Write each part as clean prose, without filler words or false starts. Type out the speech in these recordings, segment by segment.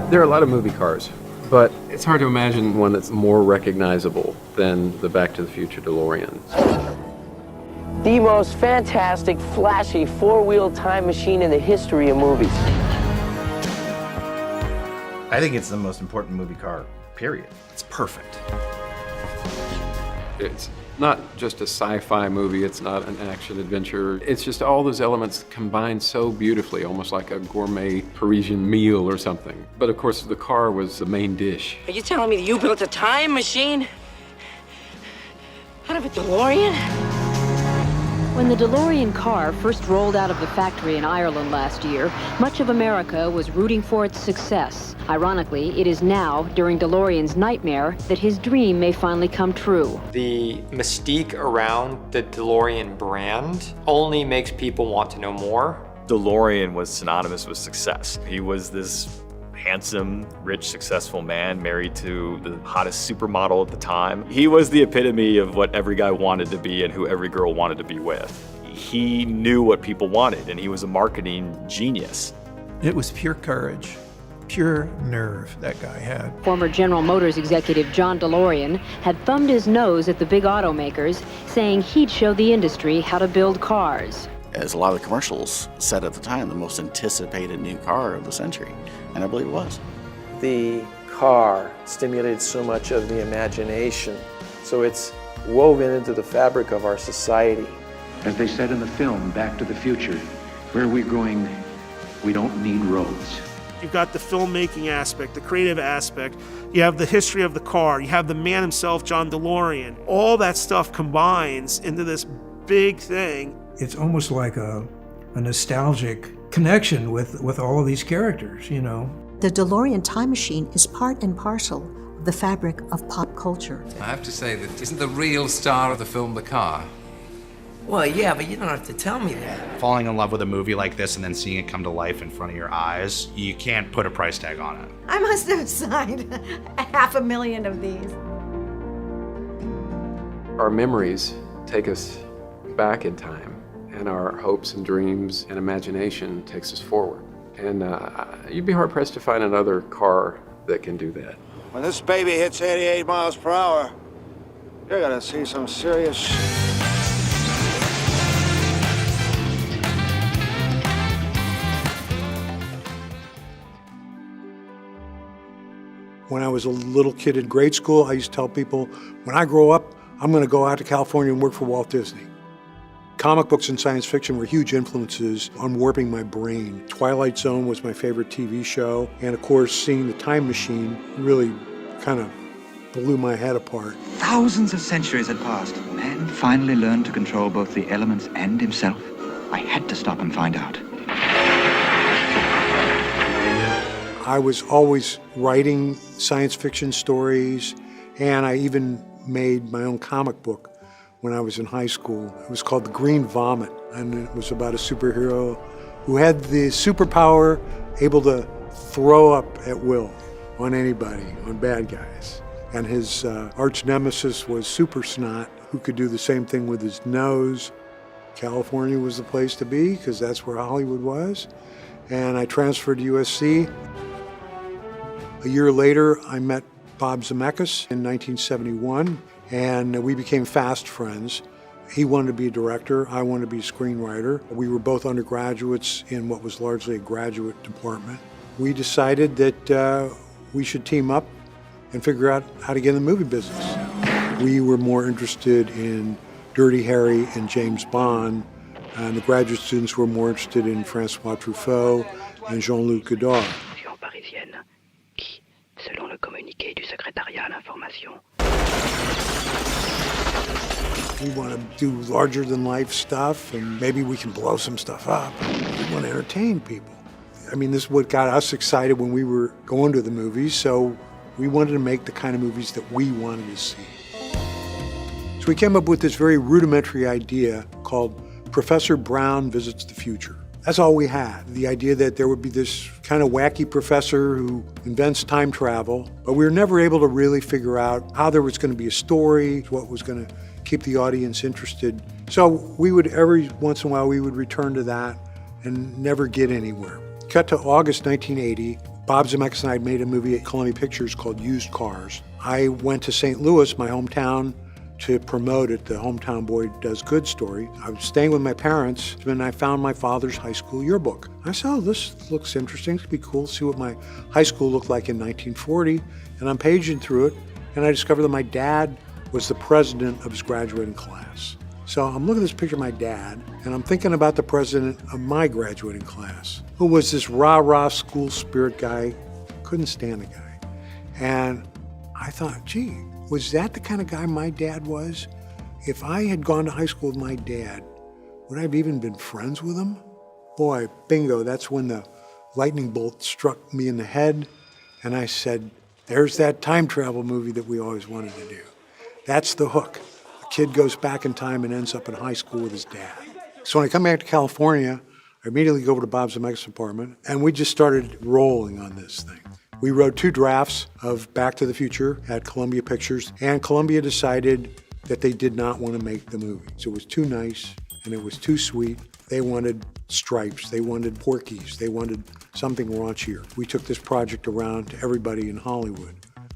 There are a lot of movie cars, but it's hard to imagine one that's more recognizable than the Back to the Future DeLorean. The most fantastic, flashy, four-wheel time machine in the history of movies. I think it's the most important movie car, period. It's perfect. It's not just a sci-fi movie, it's not an action adventure. It's just all those elements combined so beautifully, almost like a gourmet Parisian meal or something. But of course, the car was the main dish. Are you telling me that you built a time machine out of a DeLorean? When the DeLorean car first rolled out of the factory in Ireland last year, much of America was rooting for its success. Ironically, it is now, during DeLorean's nightmare, that his dream may finally come true. The mystique around the DeLorean brand only makes people want to know more. DeLorean was synonymous with success. He was this handsome, rich, successful man married to the hottest supermodel at the time. He was the epitome of what every guy wanted to be and who every girl wanted to be with. He knew what people wanted, and he was a marketing genius. It was pure courage, pure nerve that guy had. Former General Motors executive John DeLorean had thumbed his nose at the big automakers, saying he'd show the industry how to build cars. As a lot of the commercials said at the time, the most anticipated new car of the century, and I believe it was. The car stimulated so much of the imagination, so it's woven into the fabric of our society. As they said in the film, Back to the Future, where we're going, we don't need roads. You've got the filmmaking aspect, the creative aspect, you have the history of the car, you have the man himself, John DeLorean. All that stuff combines into this big thing. It's almost like a nostalgic connection with all of these characters, you know. The DeLorean time machine is part and parcel of the fabric of pop culture. I have to say that isn't the real star of the film the car? Well, yeah, but you don't have to tell me that. Falling in love with a movie like this and then seeing it come to life in front of your eyes, you can't put a price tag on it. I must have signed 500,000 of these. Our memories take us back in time, and our hopes and dreams and imagination takes us forward. And you'd be hard-pressed to find another car that can do that. When this baby hits 88 miles per hour, you're gonna see some serious When I was a little kid in grade school, I used to tell people, when I grow up, I'm gonna go out to California and work for Walt Disney. Comic books and science fiction were huge influences on warping my brain. Twilight Zone was my favorite TV show, and of course, seeing the time machine really kind of blew my head apart. Thousands of centuries had passed. Man finally learned to control both the elements and himself. I had to stop and find out. I was always writing science fiction stories, and I even made my own comic book when I was in high school. It was called The Green Vomit, and it was about a superhero who had the superpower, able to throw up at will on anybody, on bad guys. And his arch nemesis was Super Snot, who could do the same thing with his nose. California was the place to be, because that's where Hollywood was. And I transferred to USC. A year later, I met Bob Zemeckis in 1971, and we became fast friends. He wanted to be a director, I wanted to be a screenwriter. We were both undergraduates in what was largely a graduate department. We decided that we should team up and figure out how to get in the movie business. We were more interested in Dirty Harry and James Bond, and the graduate students were more interested in François Truffaut and Jean-Luc Godard. Selon le communiqué du secrétariat à l'information. We want to do larger-than-life stuff, and maybe we can blow some stuff up. We want to entertain people. I mean, this is what got us excited when we were going to the movies, so we wanted to make the kind of movies that we wanted to see. So we came up with this very rudimentary idea called Professor Brown Visits the Future. That's all we had, the idea that there would be this kind of wacky professor who invents time travel, but we were never able to really figure out how there was going to be a story, what was going to keep the audience interested. So we would, every once in a while, we would return to that and never get anywhere. Cut to August 1980, Bob Zemeckis and I made a movie at Columbia Pictures called Used Cars. I went to St. Louis, my hometown, to promote it, the Hometown Boy Does Good story. I was staying with my parents, and I found my father's high school yearbook. I said, oh, this looks interesting. It'd be cool to see what my high school looked like in 1940. And I'm paging through it, and I discovered that my dad was the president of his graduating class. So I'm looking at this picture of my dad, and I'm thinking about the president of my graduating class, who was this rah-rah school spirit guy. Couldn't stand the guy. And I thought, gee, was that the kind of guy my dad was? If I had gone to high school with my dad, would I have even been friends with him? Boy, bingo, that's when the lightning bolt struck me in the head, and I said, there's that time travel movie that we always wanted to do. That's the hook. A kid goes back in time and ends up in high school with his dad. So when I come back to California, I immediately go over to Bob Zemeckis' apartment, and we just started rolling on this thing. We wrote 2 drafts of Back to the Future at Columbia Pictures, and Columbia decided that they did not want to make the movie. So it was too nice, and it was too sweet. They wanted stripes, they wanted Porkies, they wanted something raunchier. We took this project around to everybody in Hollywood,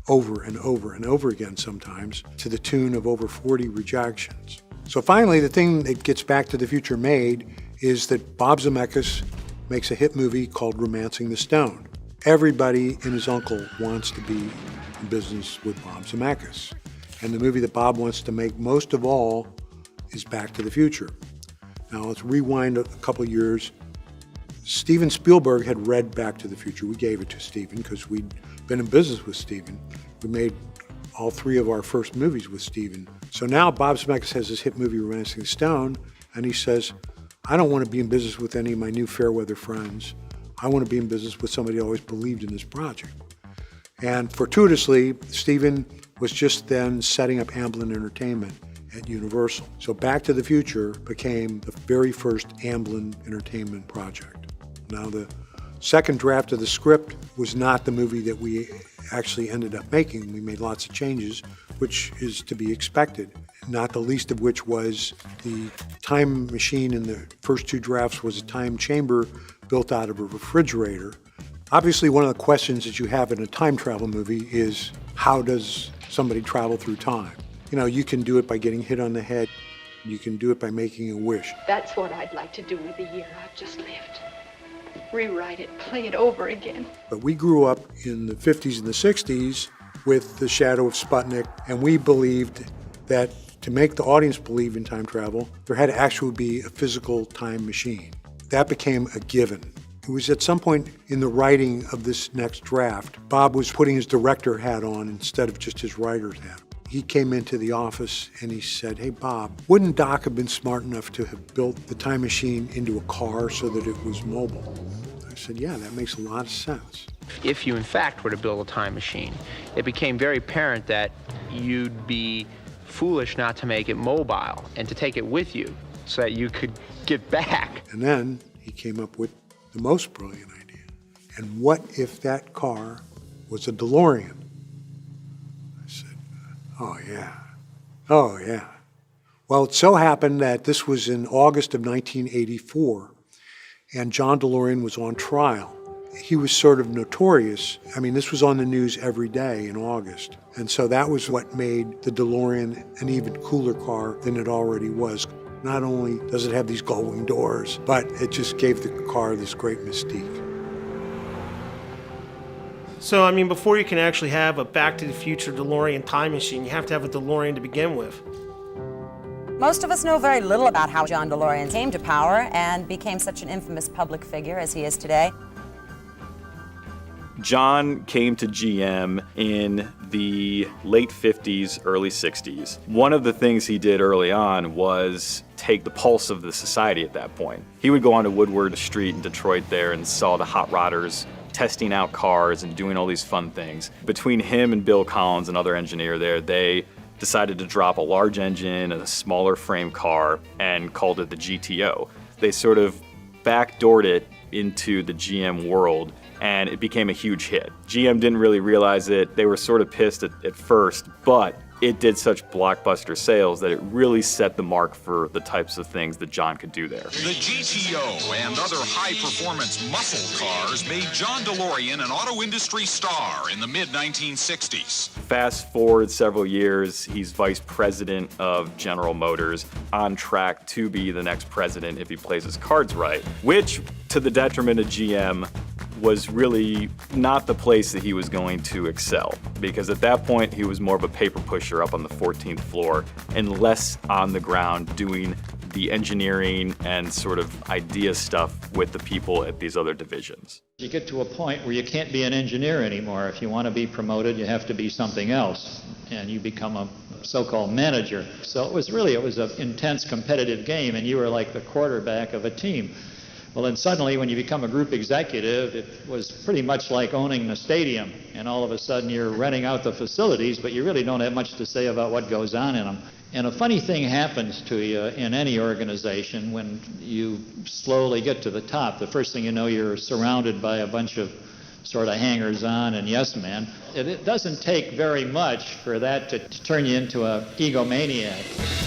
over and over and over again sometimes, to the tune of over 40 rejections. So finally, the thing that gets Back to the Future made is that Bob Zemeckis makes a hit movie called Romancing the Stone. Everybody and his uncle wants to be in business with Bob Zemeckis. And the movie that Bob wants to make most of all is Back to the Future. Now let's rewind a couple of years. Steven Spielberg had read Back to the Future. We gave it to Steven because we'd been in business with Steven. We made all 3 of our first movies with Steven. So now Bob Zemeckis has this hit movie, Romancing the Stone, and he says, I don't want to be in business with any of my new fair weather friends. I want to be in business with somebody who always believed in this project. And fortuitously, Steven was just then setting up Amblin Entertainment at Universal. So Back to the Future became the very first Amblin Entertainment project. Now the second draft of the script was not the movie that we actually ended up making. We made lots of changes, which is to be expected, not the least of which was the time machine in the first 2 drafts was a time chamber built out of a refrigerator. Obviously, one of the questions that you have in a time travel movie is, how does somebody travel through time? You know, you can do it by getting hit on the head. You can do it by making a wish. That's what I'd like to do with the year I've just lived. Rewrite it, play it over again. But we grew up in the 50s and the 60s with the shadow of Sputnik, and we believed that to make the audience believe in time travel, there had to actually be a physical time machine. That became a given. It was at some point in the writing of this next draft, Bob was putting his director hat on instead of just his writer's hat. He came into the office and he said, hey Bob, wouldn't Doc have been smart enough to have built the time machine into a car so that it was mobile? I said, yeah, that makes a lot of sense. If you in fact were to build a time machine, it became very apparent that you'd be foolish not to make it mobile and to take it with you so that you could get back. And then he came up with the most brilliant idea. And what if that car was a DeLorean? I said, oh yeah. Well, it so happened that this was in August of 1984, and John DeLorean was on trial. He was sort of notorious. I mean, this was on the news every day in August. And so that was what made the DeLorean an even cooler car than it already was. Not only does it have these gull-wing doors, but it just gave the car this great mystique. So, I mean, before you can actually have a Back to the Future DeLorean time machine, you have to have a DeLorean to begin with. Most of us know very little about how John DeLorean came to power and became such an infamous public figure as he is today. John came to GM in the late 50s, early 60s. One of the things he did early on was take the pulse of the society at that point. He would go onto Woodward Street in Detroit there and saw the hot rodders testing out cars and doing all these fun things. Between him and Bill Collins, another engineer there, they decided to drop a large engine and a smaller frame car and called it the GTO. They sort of backdoored it into the GM world, and it became a huge hit. GM didn't really realize it. They were sort of pissed at first, but it did such blockbuster sales that it really set the mark for the types of things that John could do there. The GTO and other high-performance muscle cars made John DeLorean an auto industry star in the mid-1960s. Fast forward several years, he's vice president of General Motors, on track to be the next president if he plays his cards right, which, to the detriment of GM, was really not the place that he was going to excel, because at that point he was more of a paper pusher up on the 14th floor and less on the ground doing the engineering and sort of idea stuff with the people at these other divisions. You get to a point where you can't be an engineer anymore. If you want to be promoted, you have to be something else, and you become a so-called manager. So it was an intense competitive game, and you were like the quarterback of a team. Well, then suddenly when you become a group executive, it was pretty much like owning the stadium, and all of a sudden you're renting out the facilities, but you really don't have much to say about what goes on in them. And a funny thing happens to you in any organization when you slowly get to the top. The first thing you know, you're surrounded by a bunch of sort of hangers-on and yes men. It doesn't take very much for that to turn you into an egomaniac.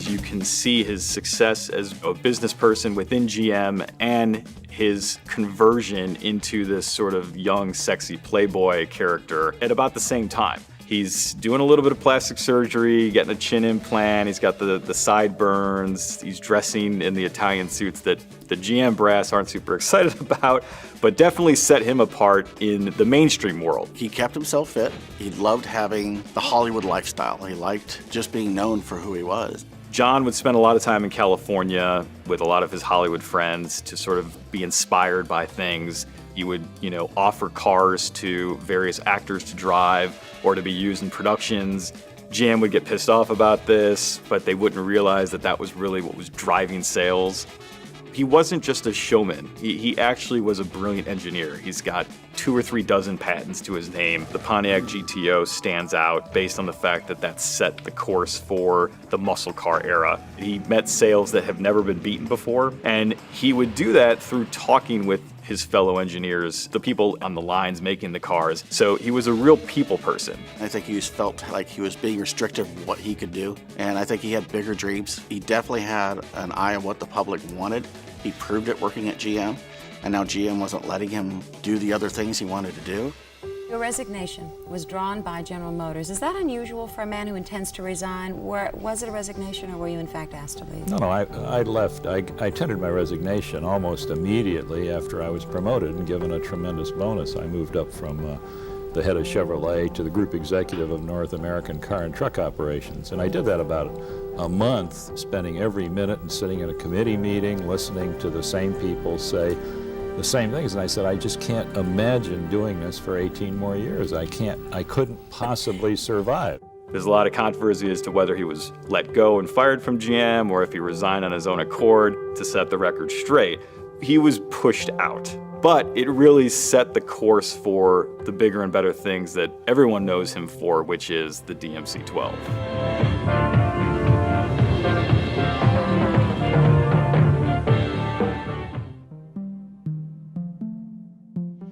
You can see his success as a business person within GM and his conversion into this sort of young, sexy playboy character at about the same time. He's doing a little bit of plastic surgery, getting a chin implant, he's got the sideburns, he's dressing in the Italian suits that the GM brass aren't super excited about, but definitely set him apart in the mainstream world. He kept himself fit. He loved having the Hollywood lifestyle. He liked just being known for who he was. John would spend a lot of time in California with a lot of his Hollywood friends to sort of be inspired by things. He would, offer cars to various actors to drive or to be used in productions. GM would get pissed off about this, but they wouldn't realize that that was really what was driving sales. He wasn't just a showman. He actually was a brilliant engineer. He's got 2 or 3 dozen patents to his name. The Pontiac GTO stands out based on the fact that that set the course for the muscle car era. He met sales that have never been beaten before, and he would do that through talking with his fellow engineers, the people on the lines making the cars. So he was a real people person. I think he felt like he was being restrictive of what he could do, and I think he had bigger dreams. He definitely had an eye on what the public wanted. He proved it working at GM, and now GM wasn't letting him do the other things he wanted to do. Your resignation was drawn by General Motors. Is that unusual for a man who intends to resign? Was it a resignation, or were you in fact asked to leave? No, I left. I tendered my resignation almost immediately after I was promoted and given a tremendous bonus. I moved up from the head of Chevrolet to the group executive of North American car and truck operations. And I did that about a month, spending every minute and sitting in a committee meeting, listening to the same people say the same things. And I said, I just can't imagine doing this for 18 more years. I couldn't possibly survive. There's a lot of controversy as to whether he was let go and fired from GM or if he resigned on his own accord. To set the record straight, he was pushed out. But it really set the course for the bigger and better things that everyone knows him for, which is the DMC-12.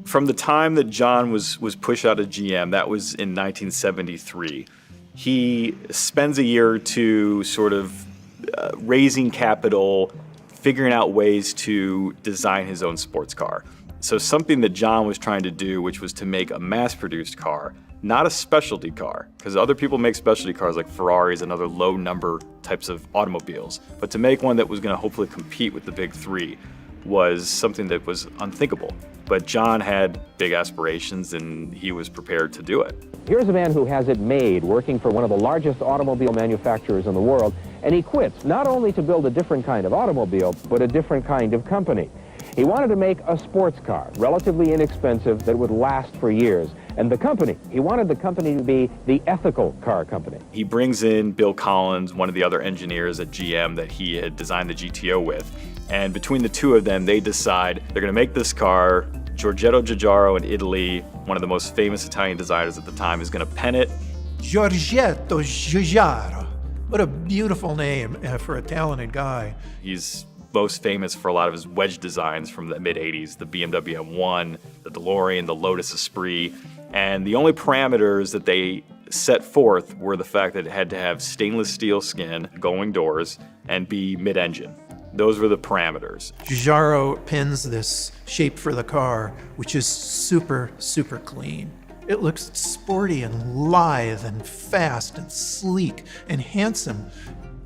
From the time that John was pushed out of GM, that was in 1973, he spends a year or two sort of raising capital, figuring out ways to design his own sports car. So something that John was trying to do, which was to make a mass-produced car, not a specialty car, because other people make specialty cars like Ferraris and other low-number types of automobiles, but to make one that was going to hopefully compete with the big three was something that was unthinkable. But John had big aspirations, and he was prepared to do it. Here's a man who has it made, working for one of the largest automobile manufacturers in the world, and he quits not only to build a different kind of automobile, but a different kind of company. He wanted to make a sports car, relatively inexpensive, that would last for years. And he wanted the company to be the ethical car company. He brings in Bill Collins, one of the other engineers at GM that he had designed the GTO with. And between the two of them, they decide they're going to make this car. Giorgetto Giugiaro in Italy, one of the most famous Italian designers at the time, is going to pen it. Giorgetto Giugiaro. What a beautiful name for a talented guy. He's most famous for a lot of his wedge designs from the mid-'80s, the BMW M1, the DeLorean, the Lotus Esprit. And the only parameters that they set forth were the fact that it had to have stainless steel skin, going doors, and be mid-engine. Those were the parameters. Giugiaro pins this shape for the car, which is super, super clean. It looks sporty and lithe and fast and sleek and handsome.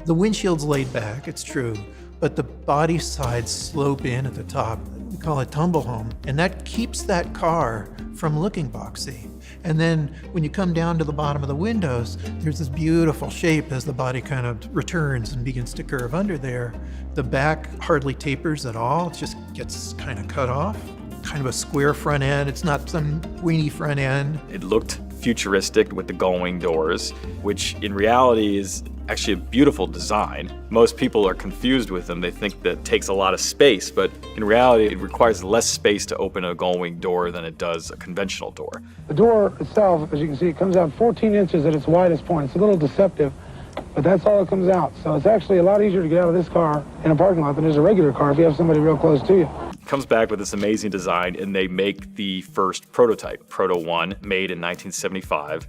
The windshield's laid back, it's true, but the body sides slope in at the top. We call it tumble home, and that keeps that car from looking boxy. And then when you come down to the bottom of the windows, there's this beautiful shape as the body kind of returns and begins to curve under there. The back hardly tapers at all, it just gets kind of cut off. Kind of a square front end, it's not some weeny front end. It looked futuristic with the going doors, which in reality is actually a beautiful design. Most people are confused with them. They think that it takes a lot of space, but in reality, it requires less space to open a going door than it does a conventional door. The door itself, as you can see, it comes out 14 inches at its widest point. It's a little deceptive, but that's all it comes out. So it's actually a lot easier to get out of this car in a parking lot than it is a regular car if you have somebody real close to you. Comes back with this amazing design, and they make the first prototype, Proto 1, made in 1975.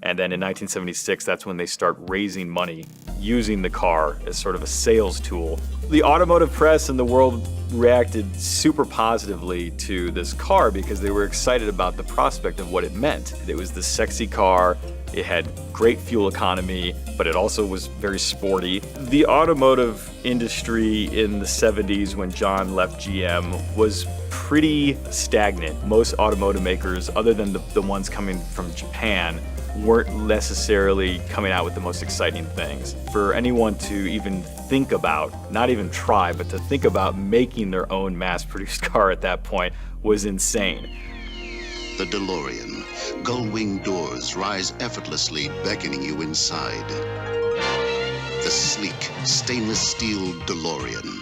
And then in 1976, that's when they start raising money using the car as sort of a sales tool. The automotive press and the world reacted super positively to this car because they were excited about the prospect of what it meant. It was this sexy car, it had great fuel economy, but it also was very sporty. The automotive industry in the 70s when John left GM was pretty stagnant. Most automotive makers, other than the ones coming from Japan, weren't necessarily coming out with the most exciting things. For anyone to even think about, not even try, but to think about making their own mass-produced car at that point was insane. The DeLorean. Gull-wing doors rise effortlessly, beckoning you inside. The sleek, stainless steel DeLorean.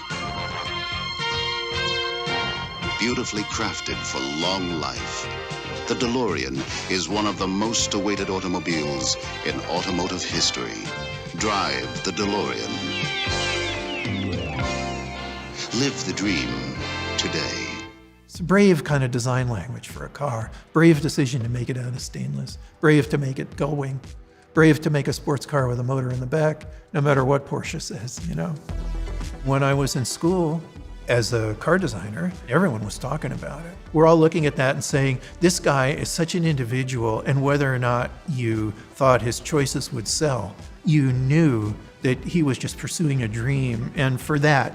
Beautifully crafted for long life. The DeLorean is one of the most awaited automobiles in automotive history. Drive the DeLorean. Live the dream today. It's a brave kind of design language for a car. Brave decision to make it out of stainless. Brave to make it gull-wing. Brave to make a sports car with a motor in the back, no matter what Porsche says, you know. When I was in school, as a car designer, everyone was talking about it. We're all looking at that and saying, this guy is such an individual, and whether or not you thought his choices would sell, you knew that he was just pursuing a dream, and for that,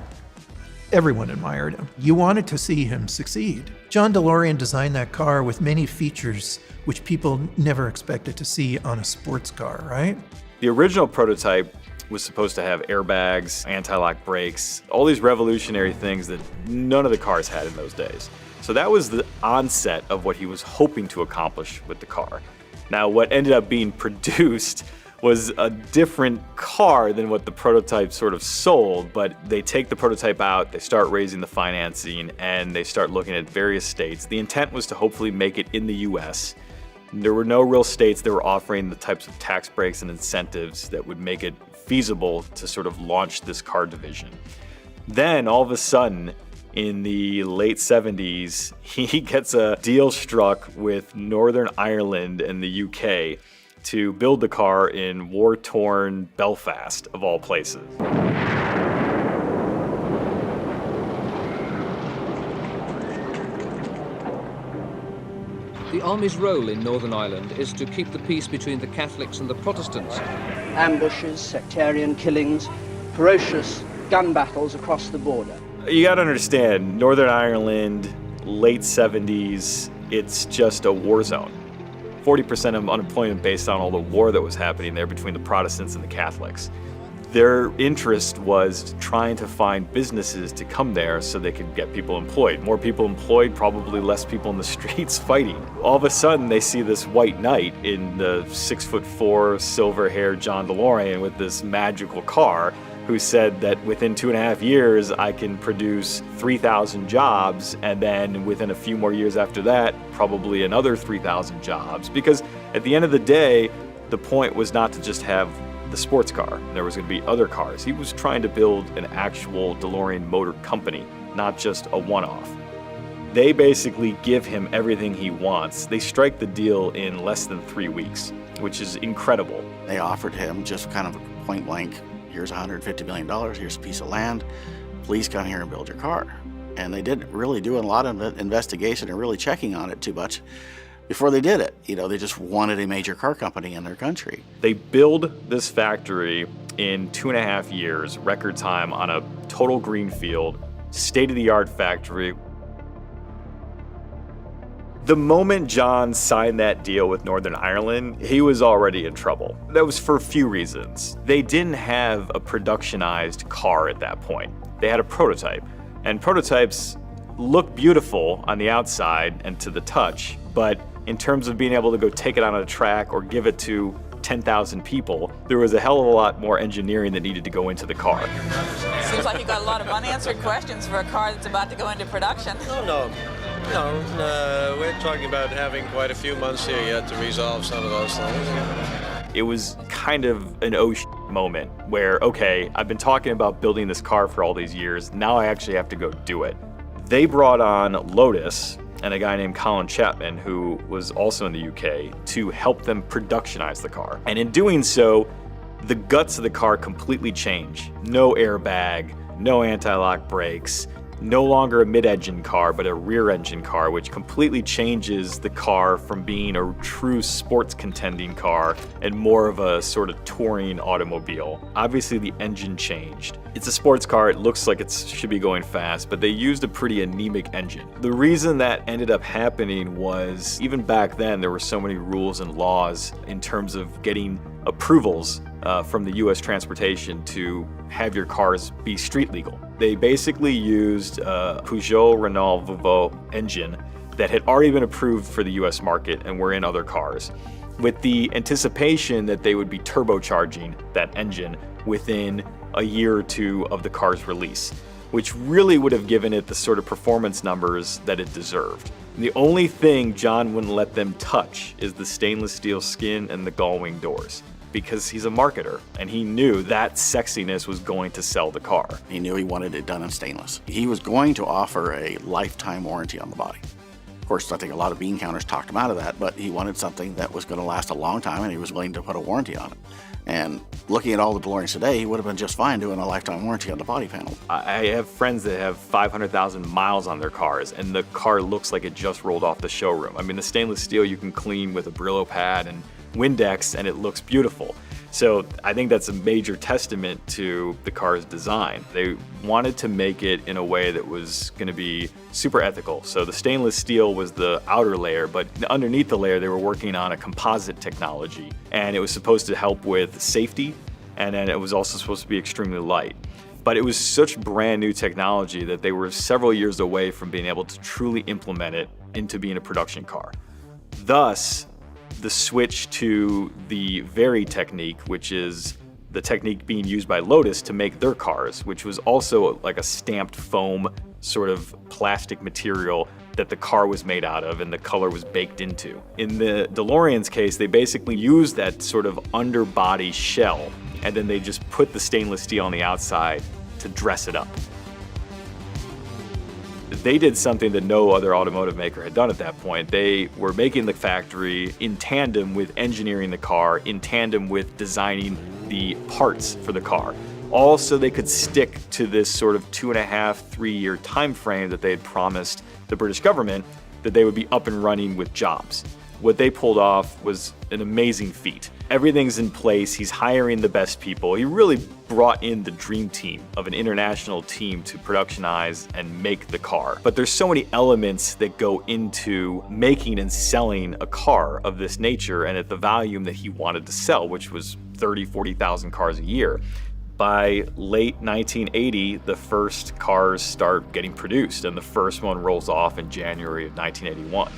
everyone admired him. You wanted to see him succeed. John DeLorean designed that car with many features which people never expected to see on a sports car, right? The original prototype was supposed to have airbags, anti-lock brakes, all these revolutionary things that none of the cars had in those days. So that was the onset of what he was hoping to accomplish with the car. Now, what ended up being produced was a different car than what the prototype sort of sold, but they take the prototype out, they start raising the financing, and they start looking at various states. The intent was to hopefully make it in the US. There were no real states that were offering the types of tax breaks and incentives that would make it feasible to sort of launch this car division. Then all of a sudden, in the late 70s, he gets a deal struck with Northern Ireland and the UK to build the car in war-torn Belfast, of all places. The army's role in Northern Ireland is to keep the peace between the Catholics and the Protestants. Ambushes, sectarian killings, ferocious gun battles across the border. You gotta understand, Northern Ireland, late 70s, it's just a war zone. 40% of unemployment based on all the war that was happening there between the Protestants and the Catholics. Their interest was trying to find businesses to come there so they could get people employed. More people employed, probably less people in the streets fighting. All of a sudden, they see this white knight in the 6'4", silver-haired John DeLorean with this magical car, who said that within 2.5 years, I can produce 3,000 jobs, and then within a few more years after that, probably another 3,000 jobs. Because at the end of the day, the point was not to just have the sports car. There was going to be other cars. He was trying to build an actual DeLorean Motor Company, not just a one-off. They basically give him everything he wants. They strike the deal in less than 3 weeks, which is incredible. They offered him just kind of point blank, here's $150 million, here's a piece of land, please come here and build your car. And they didn't really do a lot of investigation or really checking on it too much before they did it. You know, they just wanted a major car company in their country. They build this factory in 2.5 years, record time, on a total greenfield, state-of-the-art factory. The moment John signed that deal with Northern Ireland, he was already in trouble. That was for a few reasons. They didn't have a productionized car at that point. They had a prototype, and prototypes look beautiful on the outside and to the touch, but in terms of being able to go take it on a track or give it to 10,000 people, there was a hell of a lot more engineering that needed to go into the car. Seems like you got a lot of unanswered questions for a car that's about to go into production. No, we're talking about having quite a few months here yet to resolve some of those things. It was kind of an oh shit moment where, okay, I've been talking about building this car for all these years, now I actually have to go do it. They brought on Lotus and a guy named Colin Chapman, who was also in the UK, to help them productionize the car. And in doing so, the guts of the car completely change. No airbag, no anti-lock brakes, no longer a mid-engine car, but a rear-engine car, which completely changes the car from being a true sports contending car and more of a sort of touring automobile. Obviously, the engine changed. It's a sports car, it looks like it should be going fast, but they used a pretty anemic engine. The reason that ended up happening was, even back then, there were so many rules and laws in terms of getting approvals from the US transportation to have your cars be street legal. They basically used a Peugeot Renault Volvo engine that had already been approved for the US market and were in other cars, with the anticipation that they would be turbocharging that engine within a year or two of the car's release, which really would have given it the sort of performance numbers that it deserved. The only thing John wouldn't let them touch is the stainless steel skin and the gull-wing doors, because he's a marketer and he knew that sexiness was going to sell the car. He knew he wanted it done in stainless. He was going to offer a lifetime warranty on the body. Of course, I think a lot of bean counters talked him out of that, but he wanted something that was going to last a long time and he was willing to put a warranty on it. And looking at all the DeLoreans today, he would have been just fine doing a lifetime warranty on the body panel. I have friends that have 500,000 miles on their cars, and the car looks like it just rolled off the showroom. I mean, the stainless steel you can clean with a Brillo pad and Windex, and it looks beautiful. So I think that's a major testament to the car's design. They wanted to make it in a way that was going to be super ethical. So the stainless steel was the outer layer, but underneath the layer they were working on a composite technology, and it was supposed to help with safety, and then it was also supposed to be extremely light. But it was such brand new technology that they were several years away from being able to truly implement it into being a production car. Thus, the switch to the Very technique, which is the technique being used by Lotus to make their cars, which was also like a stamped foam sort of plastic material that the car was made out of and the color was baked into. In the DeLorean's case, they basically used that sort of underbody shell, and then they just put the stainless steel on the outside to dress it up. They did something that no other automotive maker had done at that point. They were making the factory in tandem with engineering the car, in tandem with designing the parts for the car. All so they could stick to this sort of 2.5, 3 year time frame that they had promised the British government that they would be up and running with jobs. What they pulled off was an amazing feat. Everything's in place, he's hiring the best people. He really brought in the dream team of an international team to productionize and make the car. But there's so many elements that go into making and selling a car of this nature and at the volume that he wanted to sell, which was 30, 40,000 cars a year. By late 1980, the first cars start getting produced, and the first one rolls off in January of 1981.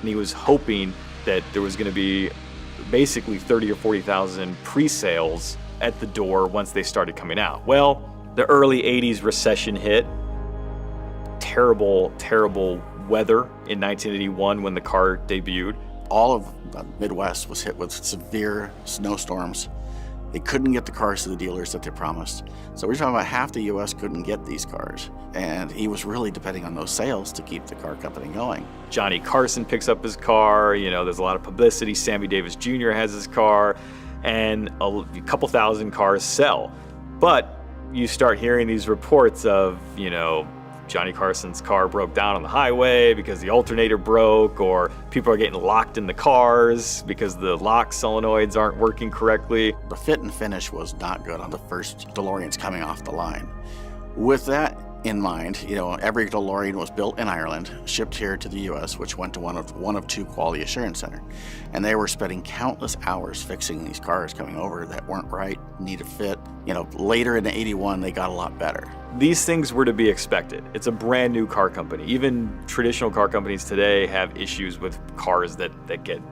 And he was hoping that there was going to be basically 30 or 40,000 pre-sales at the door once they started coming out. Well, the early 80s recession hit. Terrible, terrible weather in 1981 when the car debuted. All of the Midwest was hit with severe snowstorms They couldn't get the cars to the dealers that they promised. So we're talking about half the U.S. couldn't get these cars. And he was really depending on those sales to keep the car company going. Johnny Carson picks up his car. There's a lot of publicity. Sammy Davis Jr. has his car. And a couple thousand cars sell. But you start hearing these reports of, Johnny Carson's car broke down on the highway because the alternator broke, or people are getting locked in the cars because the lock solenoids aren't working correctly. The fit and finish was not good on the first DeLoreans coming off the line. With that in mind, every DeLorean was built in Ireland, shipped here to the U.S., which went to one of two quality assurance centers. And they were spending countless hours fixing these cars coming over that weren't right, need a fit. Later in '81, they got a lot better. These things were to be expected. It's a brand new car company. Even traditional car companies today have issues with cars that get,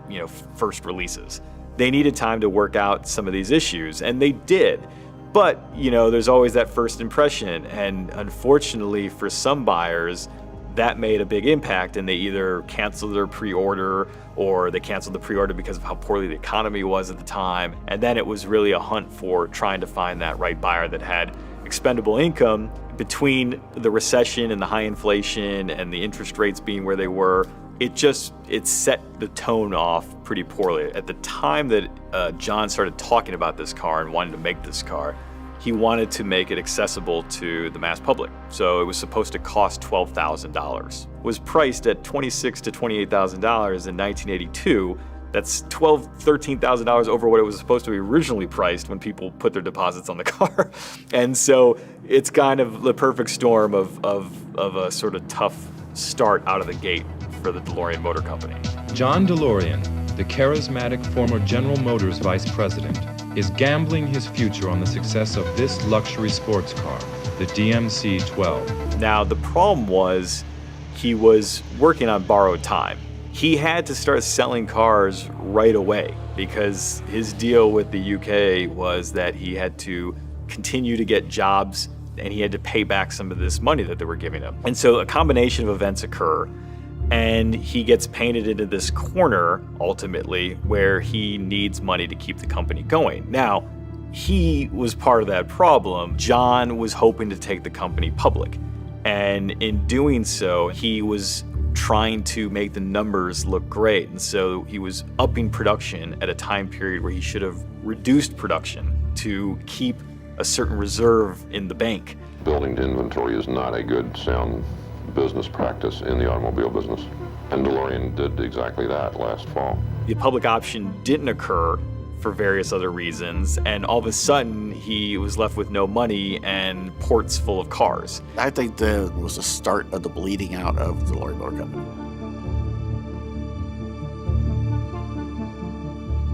first releases. They needed time to work out some of these issues, and they did. But, there's always that first impression, and unfortunately for some buyers, that made a big impact, and they either canceled their pre-order or they canceled the pre-order because of how poorly the economy was at the time. And then it was really a hunt for trying to find that right buyer that had expendable income. Between the recession and the high inflation and the interest rates being where they were, it set the tone off pretty poorly. At the time that John started talking about this car and wanted to make this car, he wanted to make it accessible to the mass public. So it was supposed to cost $12,000. It was priced at $26,000 to $28,000 in 1982. That's $12,000, $13,000 over what it was supposed to be originally priced when people put their deposits on the car. And so it's kind of the perfect storm of a sort of tough start out of the gate for the DeLorean Motor Company. John DeLorean, the charismatic former General Motors vice president, is gambling his future on the success of this luxury sports car, the DMC-12. Now, the problem was he was working on borrowed time. He had to start selling cars right away because his deal with the UK was that he had to continue to get jobs and he had to pay back some of this money that they were giving him. And so a combination of events occur, and he gets painted into this corner, ultimately, where he needs money to keep the company going. Now, he was part of that problem. John was hoping to take the company public. And in doing so, he was trying to make the numbers look great. And so he was upping production at a time period where he should have reduced production to keep a certain reserve in the bank. Building to inventory is not a good, sound business practice in the automobile business. And DeLorean did exactly that last fall. The public option didn't occur for various other reasons, and all of a sudden he was left with no money and ports full of cars. I think that was the start of the bleeding out of the DeLorean Motor Company.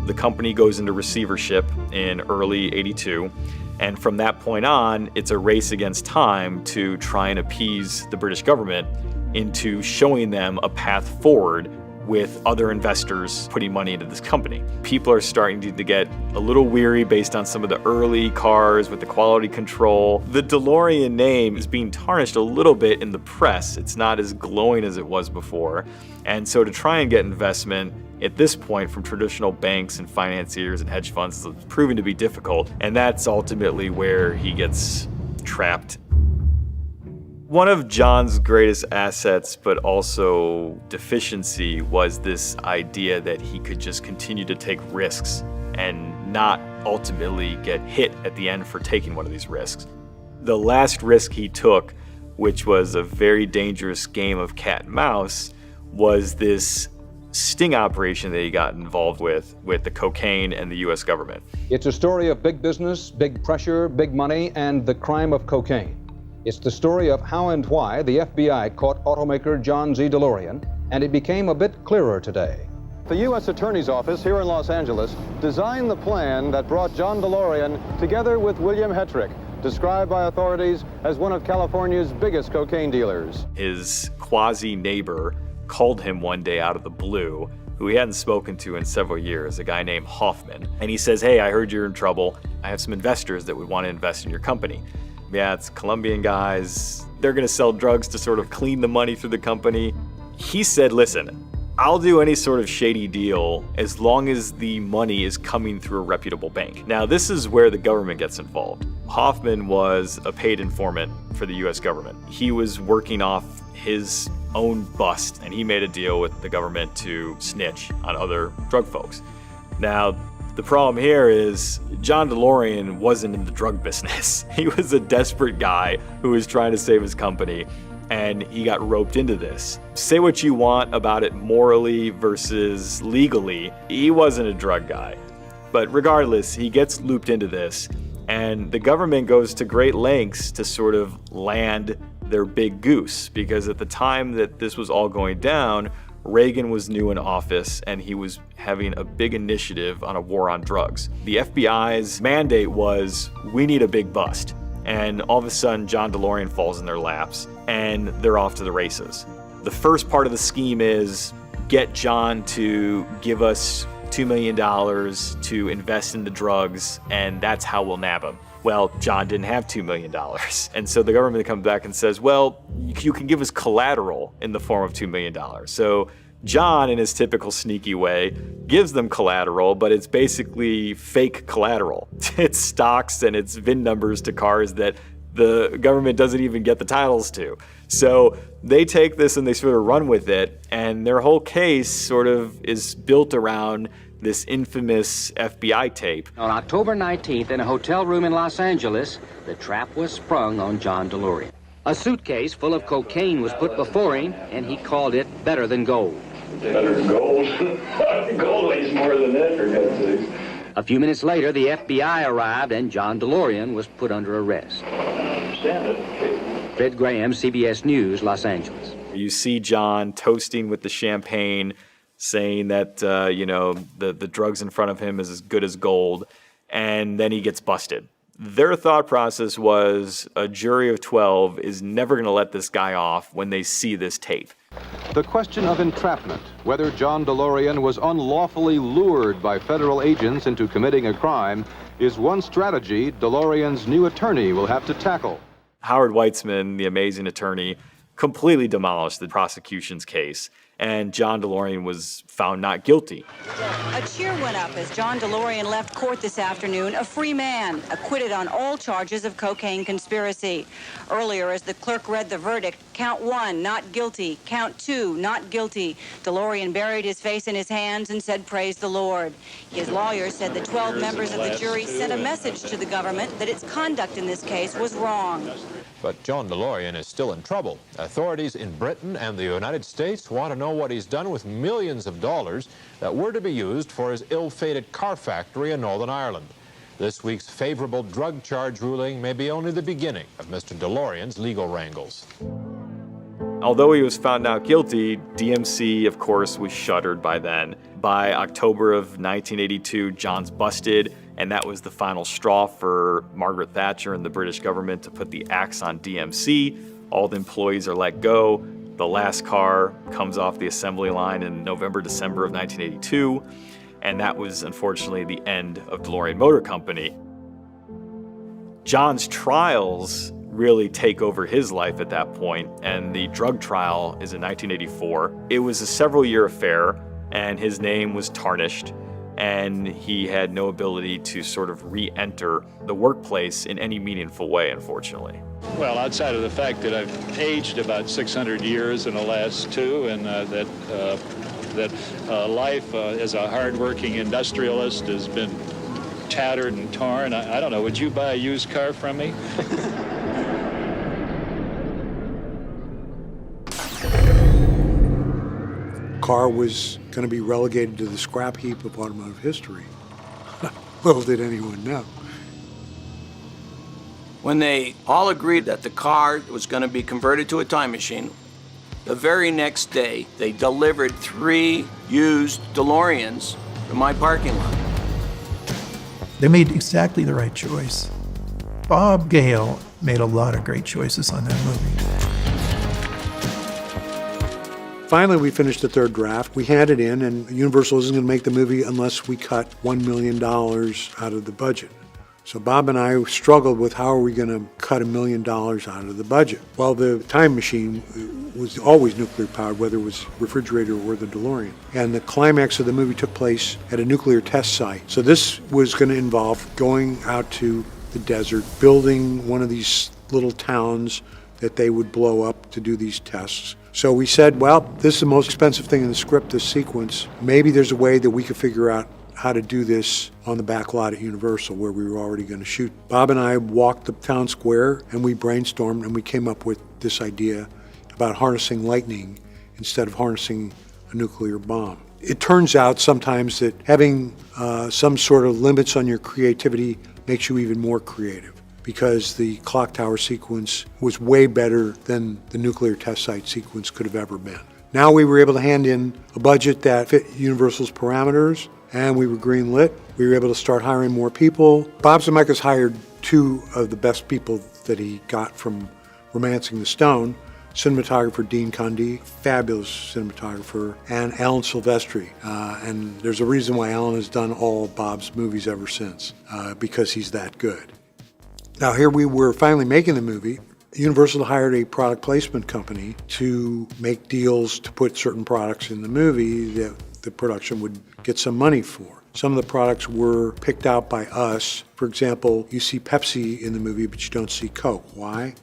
The company goes into receivership in early '82. And from that point on, it's a race against time to try and appease the British government into showing them a path forward with other investors putting money into this company. People are starting to get a little weary based on some of the early cars with the quality control. The DeLorean name is being tarnished a little bit in the press. It's not as glowing as it was before. And so to try and get investment at this point from traditional banks and financiers and hedge funds is proving to be difficult. And that's ultimately where he gets trapped. One of John's greatest assets, but also deficiency, was this idea that he could just continue to take risks and not ultimately get hit at the end for taking one of these risks. The last risk he took, which was a very dangerous game of cat and mouse, was this sting operation that he got involved with the cocaine and the U.S. government. It's a story of big business, big pressure, big money, and the crime of cocaine. It's the story of how and why the FBI caught automaker John Z. DeLorean, and it became a bit clearer today. The U.S. Attorney's Office here in Los Angeles designed the plan that brought John DeLorean together with William Hetrick, described by authorities as one of California's biggest cocaine dealers. His quasi-neighbor called him one day out of the blue, who he hadn't spoken to in several years, a guy named Hoffman. And he says, "Hey, I heard you're in trouble. I have some investors that would want to invest in your company." Yeah, it's Colombian guys. They're going to sell drugs to sort of clean the money through the company. He said, "Listen, I'll do any sort of shady deal as long as the money is coming through a reputable bank. Now, this is where the government gets involved. Hoffman was a paid informant for the US government. He was working off his own bust, and he made a deal with the government to snitch on other drug folks. Now, the problem here is John DeLorean wasn't in the drug business. He was a desperate guy who was trying to save his company, and he got roped into this. Say what you want about it morally versus legally, he wasn't a drug guy. But regardless, he gets looped into this, and the government goes to great lengths to sort of land their big goose, because at the time that this was all going down, Reagan was new in office and he was having a big initiative on a war on drugs. The FBI's mandate was, we need a big bust. And all of a sudden, John DeLorean falls in their laps and they're off to the races. The first part of the scheme is get John to give us $2 million to invest in the drugs, and that's how we'll nab him. Well, John didn't have $2 million. And so the government comes back and says, well, you can give us collateral in the form of $2 million. So John, in his typical sneaky way, gives them collateral, but it's basically fake collateral. It's stocks and it's VIN numbers to cars that the government doesn't even get the titles to. So they take this and they sort of run with it, and their whole case sort of is built around this infamous FBI tape. On October 19th, in a hotel room in Los Angeles, the trap was sprung on John DeLorean. A suitcase full of cocaine was put before him, and he called it better than gold. Better than gold? Gold weighs more than that, for God's sakes. A few minutes later, the FBI arrived, and John DeLorean was put under arrest. I understand it. Fred Graham, CBS News, Los Angeles. You see John toasting with the champagne, saying that, the drugs in front of him is as good as gold, and then he gets busted. Their thought process was a jury of 12 is never going to let this guy off when they see this tape. The question of entrapment, whether John DeLorean was unlawfully lured by federal agents into committing a crime, is one strategy DeLorean's new attorney will have to tackle. Howard Weitzman, the amazing attorney, completely demolished the prosecution's case, and John DeLorean was found not guilty. A cheer went up as John DeLorean left court this afternoon, a free man, acquitted on all charges of cocaine conspiracy. Earlier, as the clerk read the verdict, count 1, not guilty, count 2, not guilty. DeLorean buried his face in his hands and said, praise the Lord. His lawyer said the 12 members of the jury sent a message to the government that its conduct in this case was wrong. But John DeLorean is still in trouble. Authorities in Britain and the United States want to know what he's done with millions of dollars that were to be used for his ill-fated car factory in Northern Ireland. This week's favorable drug charge ruling may be only the beginning of Mr. DeLorean's legal wrangles. Although he was found not guilty, DMC, of course, was shuttered by then. By October of 1982, John's busted, and that was the final straw for Margaret Thatcher and the British government to put the axe on DMC. All the employees are let go. The last car comes off the assembly line in November, December of 1982, and that was unfortunately the end of DeLorean Motor Company. John's trials really take over his life at that point, and the drug trial is in 1984. It was a several-year affair, and his name was tarnished, and he had no ability to sort of re-enter the workplace in any meaningful way, unfortunately. Well, outside of the fact that I've aged about 600 years in the last 2, and that life as a hard-working industrialist has been tattered and torn, I don't know, would you buy a used car from me? Car was going to be relegated to the scrap heap of automotive history. Little did anyone know. When they all agreed that the car was going to be converted to a time machine, the very next day, they delivered 3 used DeLoreans to my parking lot. They made exactly the right choice. Bob Gale made a lot of great choices on that movie. Finally, we finished the third draft. We had it in, and Universal isn't going to make the movie unless we cut $1 million out of the budget. So Bob and I struggled with how are we going to cut $1 million out of the budget. Well, the time machine was always nuclear powered, whether it was refrigerator or the DeLorean. And the climax of the movie took place at a nuclear test site. So this was going to involve going out to the desert, building one of these little towns that they would blow up to do these tests. So we said, well, this is the most expensive thing in the script, this sequence. Maybe there's a way that we could figure out how to do this on the back lot at Universal where we were already going to shoot. Bob and I walked the town square and we brainstormed and we came up with this idea about harnessing lightning instead of harnessing a nuclear bomb. It turns out sometimes that having some sort of limits on your creativity makes you even more creative, because the clock tower sequence was way better than the nuclear test site sequence could have ever been. Now we were able to hand in a budget that fit Universal's parameters, and we were green-lit. We were able to start hiring more people. Bob Zemeckis hired two of the best people that he got from Romancing the Stone, cinematographer Dean Cundey, fabulous cinematographer, and Alan Silvestri. And there's a reason why Alan has done all Bob's movies ever since, because he's that good. Now here we were finally making the movie. Universal hired a product placement company to make deals to put certain products in the movie that the production would get some money for. Some of the products were picked out by us. For example, you see Pepsi in the movie, but you don't see Coke. Why?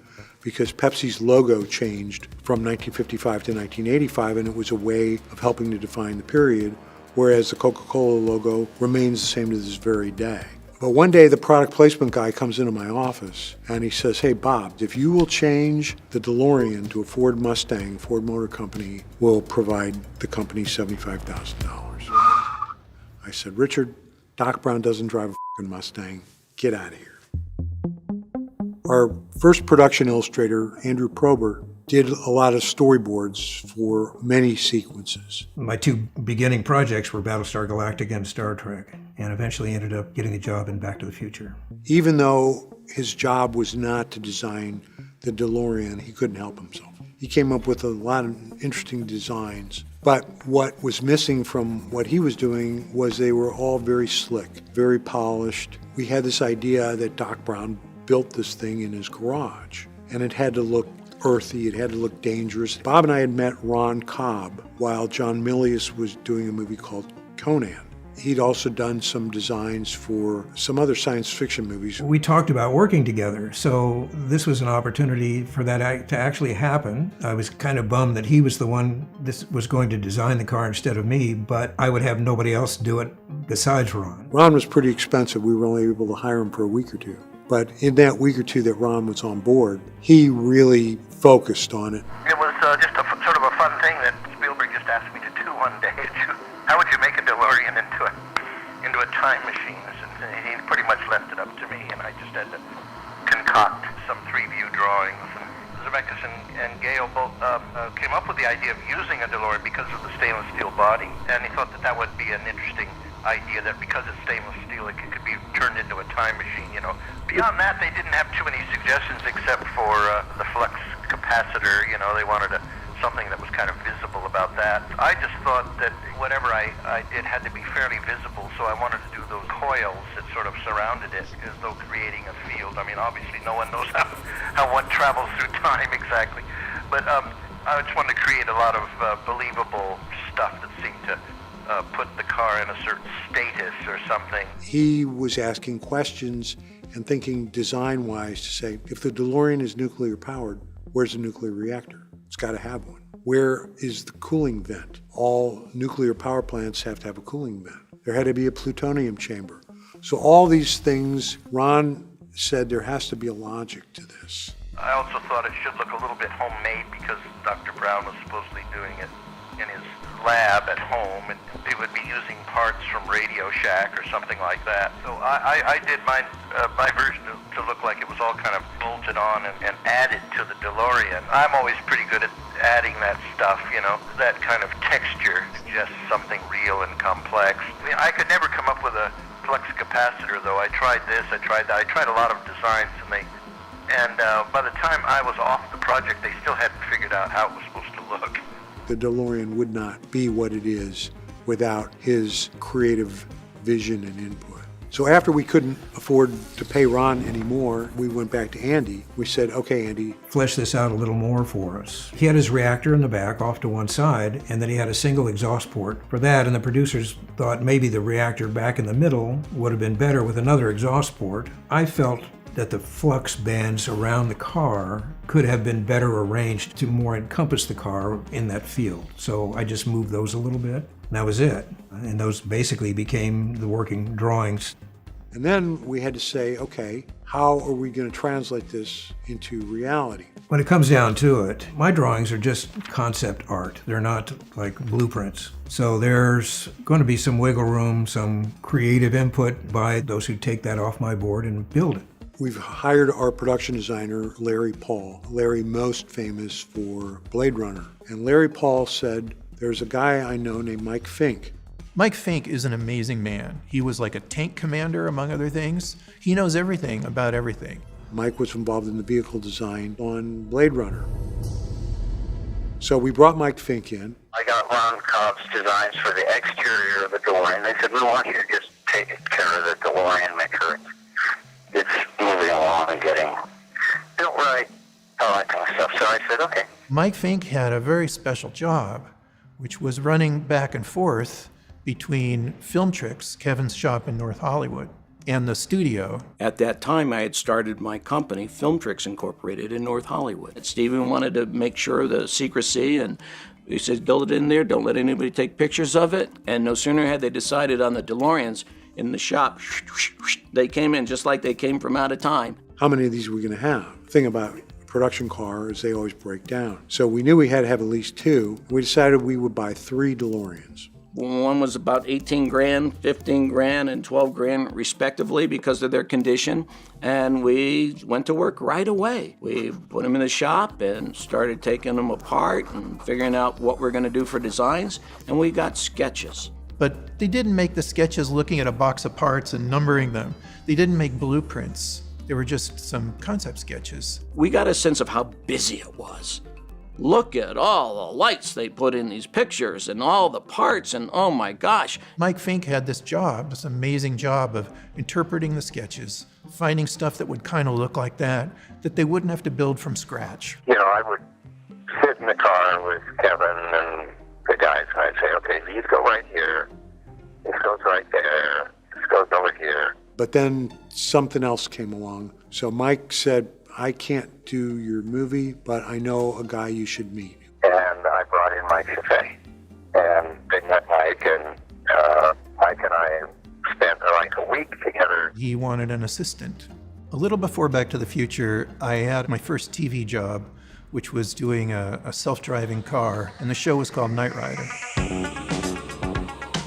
Because Pepsi's logo changed from 1955 to 1985, and it was a way of helping to define the period, whereas the Coca-Cola logo remains the same to this very day. But one day the product placement guy comes into my office and he says, hey Bob, if you will change the DeLorean to a Ford Mustang, Ford Motor Company will provide the company $75,000. I said, Richard, Doc Brown doesn't drive a fucking Mustang. Get out of here. Our first production illustrator, Andrew Probert, did a lot of storyboards for many sequences. My two beginning projects were Battlestar Galactica and Star Trek, and eventually ended up getting a job in Back to the Future. Even though his job was not to design the DeLorean, he couldn't help himself. He came up with a lot of interesting designs, but what was missing from what he was doing was they were all very slick, very polished. We had this idea that Doc Brown built this thing in his garage, and it had to look earthy, it had to look dangerous. Bob and I had met Ron Cobb while John Milius was doing a movie called Conan. He'd also done some designs for some other science fiction movies. We talked about working together, so this was an opportunity for that to actually happen. I was kind of bummed that he was the one that was going to design the car instead of me, but I would have nobody else do it besides Ron. Ron was pretty expensive. We were only able to hire him for a week or two. But in that week or two that Ron was on board, he really focused on it. It was just a sort of a fun thing that Spielberg just asked me to do one day. How would you make a DeLorean into a time machine? He pretty much left it up to me, and I just had to concoct some 3-view drawings. And Zemeckis and Gale both came up with the idea of using a DeLorean because of the stainless steel body, and he thought that that would be an interesting idea, that because it's stainless steel, it could be turned into a time machine, you know. Beyond that, they didn't have too many suggestions except for the flux capacitor. You know, they wanted something that was kind of visible about that. I just thought that whatever I did had to be fairly visible, so I wanted to do those coils that sort of surrounded it as though creating a field. I mean, obviously no one knows how one travels through time exactly, but I just wanted to create a lot of believable stuff that seemed to put the car in a certain status or something. He was asking questions and thinking design-wise to say, if the DeLorean is nuclear powered, where's the nuclear reactor? It's got to have one. Where is the cooling vent? All nuclear power plants have to have a cooling vent. There had to be a plutonium chamber. So all these things, Ron said there has to be a logic to this. I also thought it should look a little bit homemade because Dr. Brown was supposedly doing it in his lab at home, and they would be using parts from Radio Shack or something like that. So I did my version to look like it was all kind of bolted on and added to the DeLorean. I'm always pretty good at adding that stuff, you know, that kind of texture, just something real and complex. I mean, I could never come up with a flux capacitor, though. I tried this, I tried that, I tried a lot of designs, and by the time I was off the project, they still hadn't figured out how it was supposed to look. The DeLorean would not be what it is without his creative vision and input. So after we couldn't afford to pay Ron anymore, we went back to Andy. We said, okay, Andy, flesh this out a little more for us. He had his reactor in the back off to one side, and then he had a single exhaust port for that, and the producers thought maybe the reactor back in the middle would have been better with another exhaust port. I felt that the flux bands around the car could have been better arranged to more encompass the car in that field. So I just moved those a little bit, and that was it. And those basically became the working drawings. And then we had to say, okay, how are we going to translate this into reality? When it comes down to it, my drawings are just concept art. They're not like blueprints. So there's going to be some wiggle room, some creative input by those who take that off my board and build it. We've hired our production designer, Larry Paul. Larry, most famous for Blade Runner. And Larry Paul said, there's a guy I know named Mike Fink. Mike Fink is an amazing man. He was like a tank commander, among other things. He knows everything about everything. Mike was involved in the vehicle design on Blade Runner. So we brought Mike Fink in. I got Ron Cobb's designs for the exterior of the DeLorean. They said, we want you to just take care of the DeLorean, make sure it's moving along and getting built right, all that kind of stuff. So I said, okay. Mike Fink had a very special job, which was running back and forth between Film Tricks, Kevin's shop in North Hollywood, and the studio. At that time, I had started my company, Film Tricks Incorporated, in North Hollywood. Steven wanted to make sure the secrecy, and he said, build it in there, don't let anybody take pictures of it. And no sooner had they decided on the DeLoreans in the shop, they came in just like they came from out of time. How many of these were we going to have? The thing about production cars, they always break down. So we knew we had to have at least two. We decided we would buy 3 DeLoreans. One was about 18 grand, 15 grand, and 12 grand respectively because of their condition. And we went to work right away. We put them in the shop and started taking them apart and figuring out what we're going to do for designs. And we got sketches. But they didn't make the sketches looking at a box of parts and numbering them. They didn't make blueprints. They were just some concept sketches. We got a sense of how busy it was. Look at all the lights they put in these pictures and all the parts, and oh my gosh. Mike Fink had this job, this amazing job of interpreting the sketches, finding stuff that would kind of look like that they wouldn't have to build from scratch. You know, I would sit in the car with Kevin and the guys, and I'd say, okay, these go right here, this goes right there, this goes over here. But then something else came along. So Mike said, I can't do your movie, but I know a guy you should meet. And I brought in Mike Chaffee. And they met Mike, and Mike and I spent like a week together. He wanted an assistant. A little before Back to the Future, I had my first TV job, which was doing a self-driving car, and the show was called Knight Rider.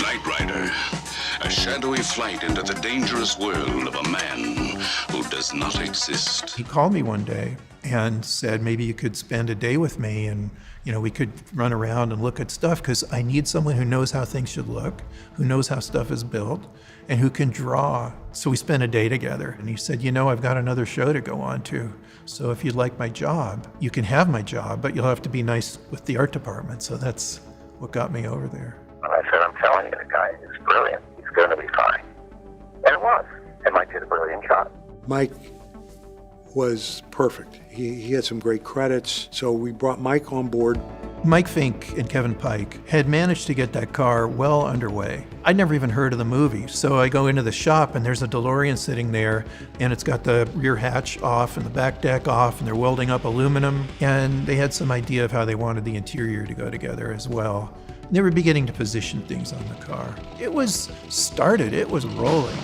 Knight Rider, a shadowy flight into the dangerous world of a man who does not exist. He called me one day and said, maybe you could spend a day with me and, you know, we could run around and look at stuff because I need someone who knows how things should look, who knows how stuff is built, and who can draw. So we spent a day together. And he said, you know, I've got another show to go on to. So if you'd like my job, you can have my job, but you'll have to be nice with the art department. So that's what got me over there. And I said, I'm telling you, the guy is brilliant. He's going to be fine. And it was. And Mike did a brilliant job. Mike was perfect. He had some great credits, so we brought Mike on board. Mike Fink and Kevin Pike had managed to get that car well underway. I'd never even heard of the movie, so I go into the shop and there's a DeLorean sitting there, and it's got the rear hatch off and the back deck off, and they're welding up aluminum, and they had some idea of how they wanted the interior to go together as well. They were beginning to position things on the car. It was started, it was rolling.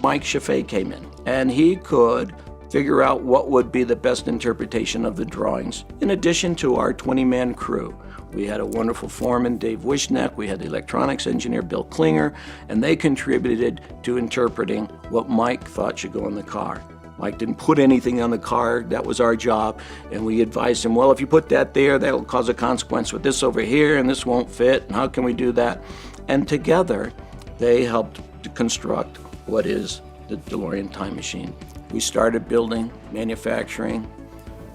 Mike Chaffee came in, and he could figure out what would be the best interpretation of the drawings. In addition to our 20-man crew, we had a wonderful foreman, Dave Wishneck, we had the electronics engineer, Bill Klinger, and they contributed to interpreting what Mike thought should go in the car. Mike didn't put anything on the car, that was our job, and we advised him, well, if you put that there, that'll cause a consequence with this over here, and this won't fit, and how can we do that? And together, they helped to construct what is the DeLorean time machine. We started building, manufacturing,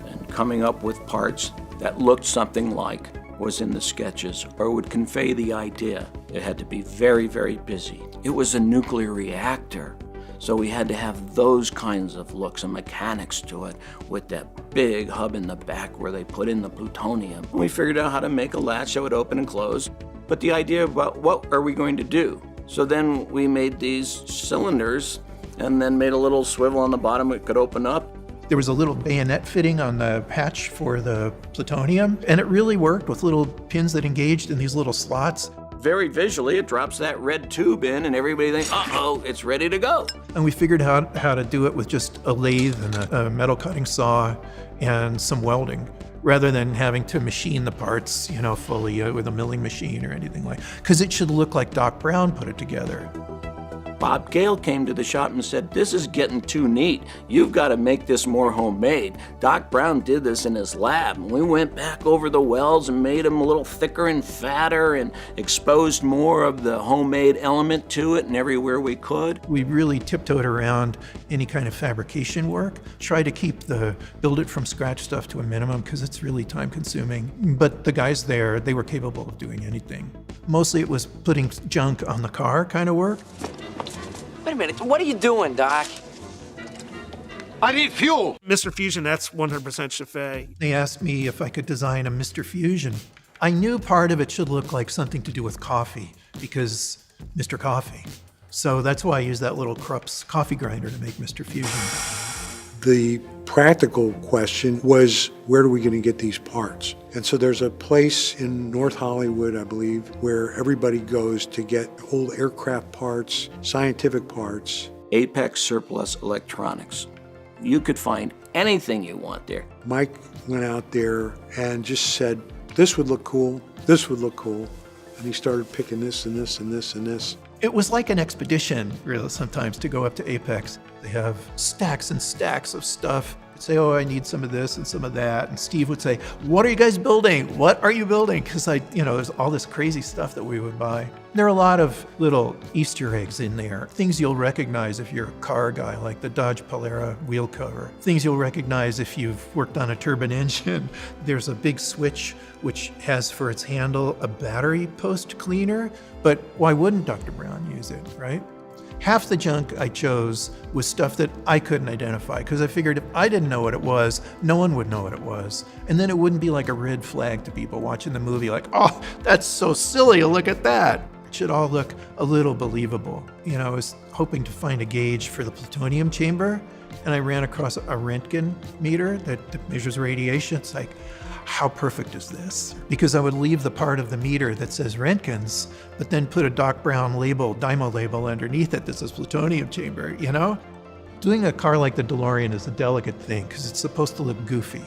and coming up with parts that looked something like was in the sketches or would convey the idea. It had to be very, very busy. It was a nuclear reactor, so we had to have those kinds of looks and mechanics to it with that big hub in the back where they put in the plutonium. We figured out how to make a latch that would open and close, but the idea about what are we going to do? So then we made these cylinders and then made a little swivel on the bottom it could open up. There was a little bayonet fitting on the hatch for the plutonium, and it really worked with little pins that engaged in these little slots. Very visually, it drops that red tube in and everybody thinks, uh-oh, it's ready to go. And we figured out how to do it with just a lathe and a metal cutting saw and some welding, rather than having to machine the parts, fully with a milling machine or anything like, because it should look like Doc Brown put it together. Bob Gale came to the shop and said, this is getting too neat. You've got to make this more homemade. Doc Brown did this in his lab. And we went back over the welds and made them a little thicker and fatter and exposed more of the homemade element to it and everywhere we could. We really tiptoed around any kind of fabrication work, try to keep the build it from scratch stuff to a minimum because it's really time consuming. But the guys there, they were capable of doing anything. Mostly it was putting junk on the car kind of work. Wait a minute, what are you doing, Doc? I need fuel. Mr. Fusion, that's 100% Chaffee. They asked me if I could design a Mr. Fusion. I knew part of it should look like something to do with coffee, because Mr. Coffee. So that's why I used that little Krupp's coffee grinder to make Mr. Fusion. The practical question was, where are we going to get these parts? And so there's a place in North Hollywood, I believe, where everybody goes to get old aircraft parts, scientific parts. Apex Surplus Electronics. You could find anything you want there. Mike went out there and just said, this would look cool, this would look cool. And he started picking this and this and this and this. It was like an expedition, really, sometimes, to go up to Apex. They have stacks and stacks of stuff. You'd say, oh, I need some of this and some of that. And Steve would say, what are you guys building? What are you building? Because there's all this crazy stuff that we would buy. There are a lot of little Easter eggs in there. Things you'll recognize if you're a car guy, like the Dodge Polara wheel cover. Things you'll recognize if you've worked on a turbine engine. There's a big switch which has for its handle a battery post cleaner. But why wouldn't Dr. Brown use it, right? Half the junk I chose was stuff that I couldn't identify, because I figured if I didn't know what it was, no one would know what it was. And then it wouldn't be like a red flag to people watching the movie, like, oh, that's so silly, look at that. It should all look a little believable. I was hoping to find a gauge for the plutonium chamber, and I ran across a Röntgen meter that measures radiation. It's like, how perfect is this? Because I would leave the part of the meter that says Röntgens, but then put a Doc Brown label, Dymo label underneath it that says plutonium chamber, Doing a car like the DeLorean is a delicate thing because it's supposed to look goofy.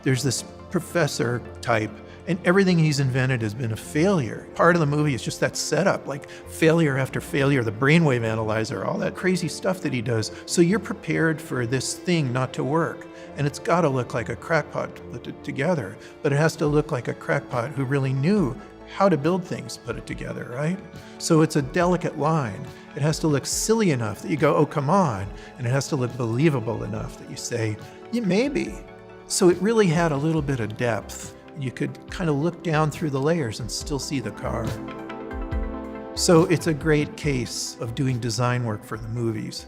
There's this professor type, and everything he's invented has been a failure. Part of the movie is just that setup, like failure after failure, the brainwave analyzer, all that crazy stuff that he does. So you're prepared for this thing not to work. And it's got to look like a crackpot to put it together, but it has to look like a crackpot who really knew how to build things, put it together, right? So it's a delicate line. It has to look silly enough that you go, oh, come on. And it has to look believable enough that you say, yeah, maybe. So it really had a little bit of depth. You could kind of look down through the layers and still see the car. So it's a great case of doing design work for the movies.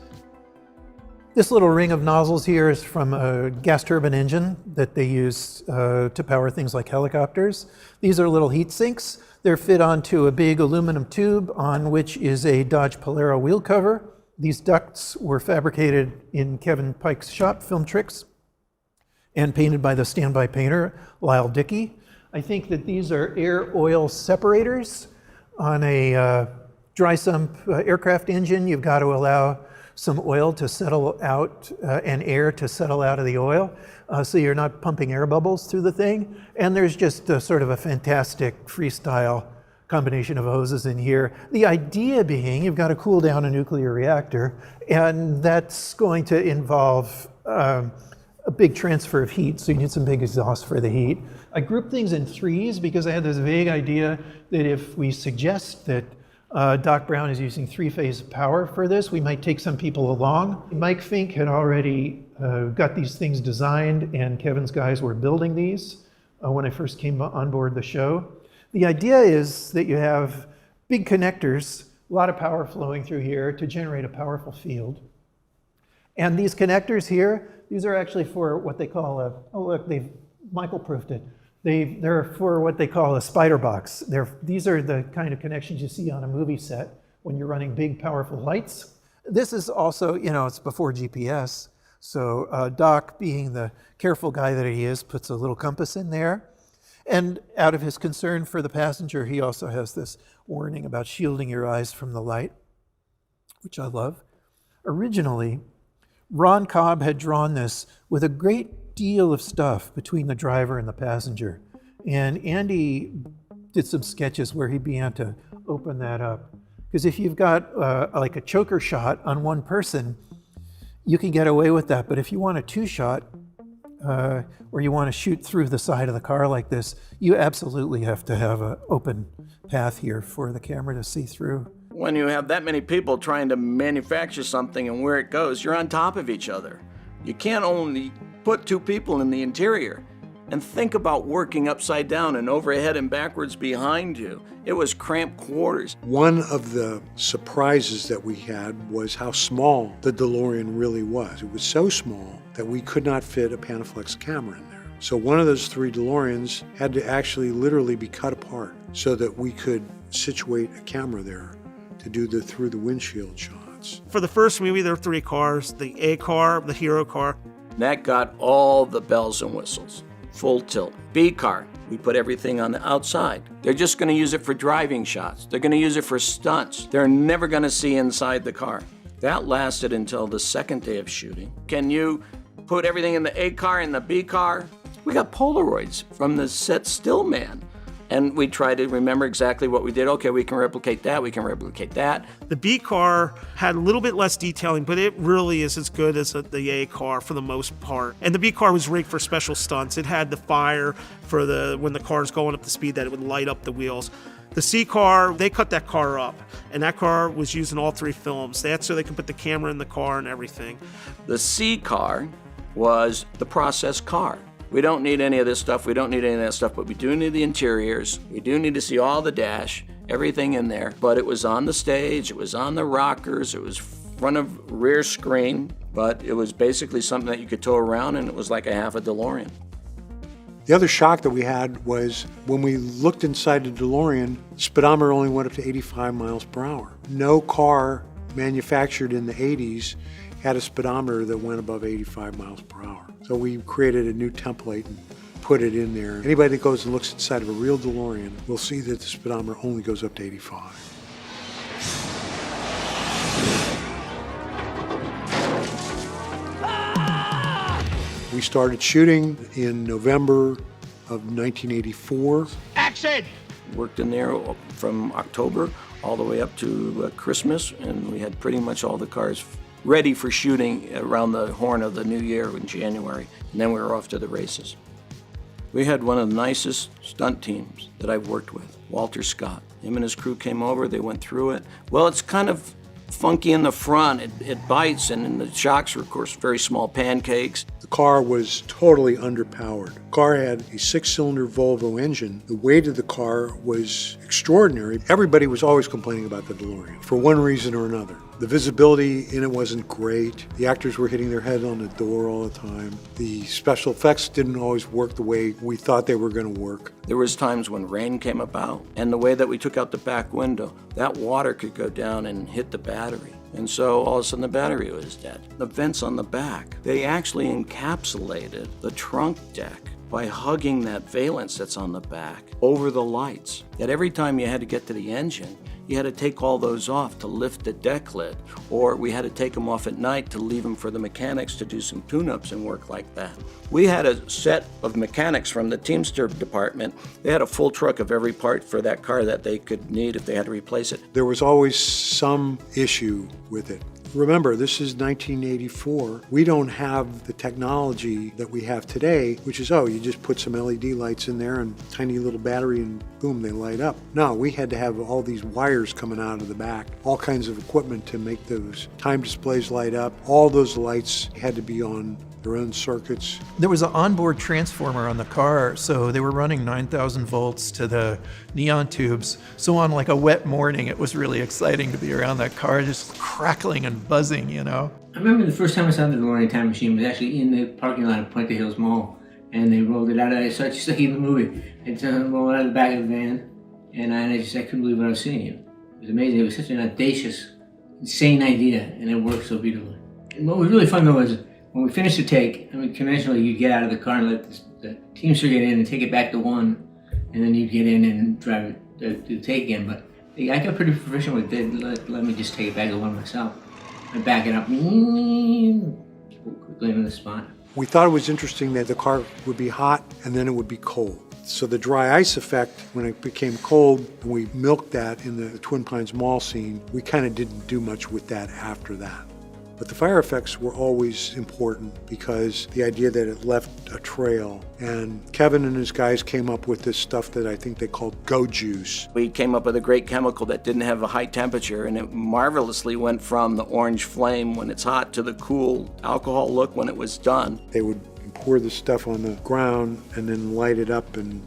This little ring of nozzles here is from a gas turbine engine that they use to power things like helicopters. These are little heat sinks. They're fit onto a big aluminum tube on which is a Dodge Polara wheel cover. These ducts were fabricated in Kevin Pike's shop, Film Tricks, and painted by the standby painter, Lyle Dickey. I think that these are air oil separators. On a dry sump aircraft engine, you've got to allow some oil to settle out and air to settle out of the oil, so you're not pumping air bubbles through the thing. And there's just sort of a fantastic freestyle combination of hoses in here. The idea being you've got to cool down a nuclear reactor, and that's going to involve a big transfer of heat, so you need some big exhaust for the heat. I grouped things in threes because I had this vague idea that if we suggest that Doc Brown is using three-phase power for this, we might take some people along. Mike Fink had already got these things designed, and Kevin's guys were building these. when I first came on board the show. The idea is that you have big connectors, a lot of power flowing through here to generate a powerful field. And these connectors here, these are actually for what they call a, oh look, Michael proofed it. They're for what they call a spider box. These are the kind of connections you see on a movie set when you're running big, powerful lights. This is also, it's before GPS. So Doc, being the careful guy that he is, puts a little compass in there. And out of his concern for the passenger, he also has this warning about shielding your eyes from the light, which I love. Originally, Ron Cobb had drawn this with a great deal of stuff between the driver and the passenger. And Andy did some sketches where he began to open that up. Because if you've got like a choker shot on one person, you can get away with that. But if you want a two-shot, or you want to shoot through the side of the car like this, you absolutely have to have an open path here for the camera to see through. When you have that many people trying to manufacture something and where it goes, you're on top of each other. You can't only put two people in the interior. And think about working upside down and overhead and backwards behind you. It was cramped quarters. One of the surprises that we had was how small the DeLorean really was. It was so small that we could not fit a Panaflex camera in there. So one of those three DeLoreans had to actually literally be cut apart so that we could situate a camera there to do the through the windshield shots. For the first movie, there were three cars: the A car, the hero car. That got all the bells and whistles. Full tilt. B car, we put everything on the outside. They're just going to use it for driving shots. They're going to use it for stunts. They're never going to see inside the car. That lasted until the second day of shooting. Can you put everything in the A car and the B car? We got Polaroids from the set still man. And we try to remember exactly what we did. Okay, we can replicate that, we can replicate that. The B car had a little bit less detailing, but it really is as good as the A car for the most part. And the B car was rigged for special stunts. It had the fire for when the car's going up the speed that it would light up the wheels. The C car, they cut that car up, and that car was used in all three films. That's so they could put the camera in the car and everything. The C car was the process car. We don't need any of this stuff, we don't need any of that stuff, but we do need the interiors. We do need to see all the dash, everything in there. But it was on the stage, it was on the rockers, it was front of rear screen, but it was basically something that you could tow around, and it was like a half a DeLorean. The other shock that we had was when we looked inside the DeLorean, speedometer only went up to 85 miles per hour. No car manufactured in the 80s had a speedometer that went above 85 miles per hour. So we created a new template and put it in there. Anybody that goes and looks inside of a real DeLorean will see that the speedometer only goes up to 85. We started shooting in November of 1984. Action! Worked in there from October all the way up to Christmas, and we had pretty much all the cars ready for shooting around the horn of the new year in January, and then we were off to the races. We had one of the nicest stunt teams that I've worked with, Walter Scott. Him and his crew came over, they went through it. Well, it's kind of funky in the front, it bites, and the shocks were, of course, very small pancakes. The car was totally underpowered. The car had a 6-cylinder Volvo engine. The weight of the car was extraordinary. Everybody was always complaining about the DeLorean for one reason or another. The visibility in it wasn't great. The actors were hitting their head on the door all the time. The special effects didn't always work the way we thought they were going to work. There was times when rain came about, and the way that we took out the back window, that water could go down and hit the battery. And so all of a sudden the battery was dead. The vents on the back, they actually encapsulated the trunk deck by hugging that valance that's on the back over the lights. That every time you had to get to the engine, you had to take all those off to lift the deck lid, or we had to take them off at night to leave them for the mechanics to do some tune-ups and work like that. We had a set of mechanics from the Teamster department. They had a full truck of every part for that car that they could need if they had to replace it. There was always some issue with it. Remember, this is 1984. We don't have the technology that we have today, which is, you just put some LED lights in there and tiny little battery and boom, they light up. No, we had to have all these wires coming out of the back, all kinds of equipment to make those time displays light up. All those lights had to be on their own circuits. There was an onboard transformer on the car, so they were running 9,000 volts to the neon tubes. So on like a wet morning, it was really exciting to be around that car, just crackling and buzzing, you know? I remember the first time I saw the DeLorean time machine was actually in the parking lot of Puente Hills Mall, and they rolled it out. I saw it just like in the movie. It's rolled out of the back of the van, and I couldn't believe what I was seeing. It was amazing. It was such an audacious, insane idea, and it worked so beautifully. And what was really fun though was when we finished the take, I mean, conventionally you'd get out of the car and let the teamster get in and take it back to one, and then you'd get in and drive it, do the take again. But I got pretty proficient with it. Let me just take it back to one myself. And back it up, quickly on the spot. We thought it was interesting that the car would be hot and then it would be cold. So the dry ice effect, when it became cold, and we milked that in the Twin Pines Mall scene, we kind of didn't do much with that after that. But the fire effects were always important because the idea that it left a trail. And Kevin and his guys came up with this stuff that I think they called Go Juice. We came up with a great chemical that didn't have a high temperature, and it marvelously went from the orange flame when it's hot to the cool alcohol look when it was done. They would pour the stuff on the ground and then light it up and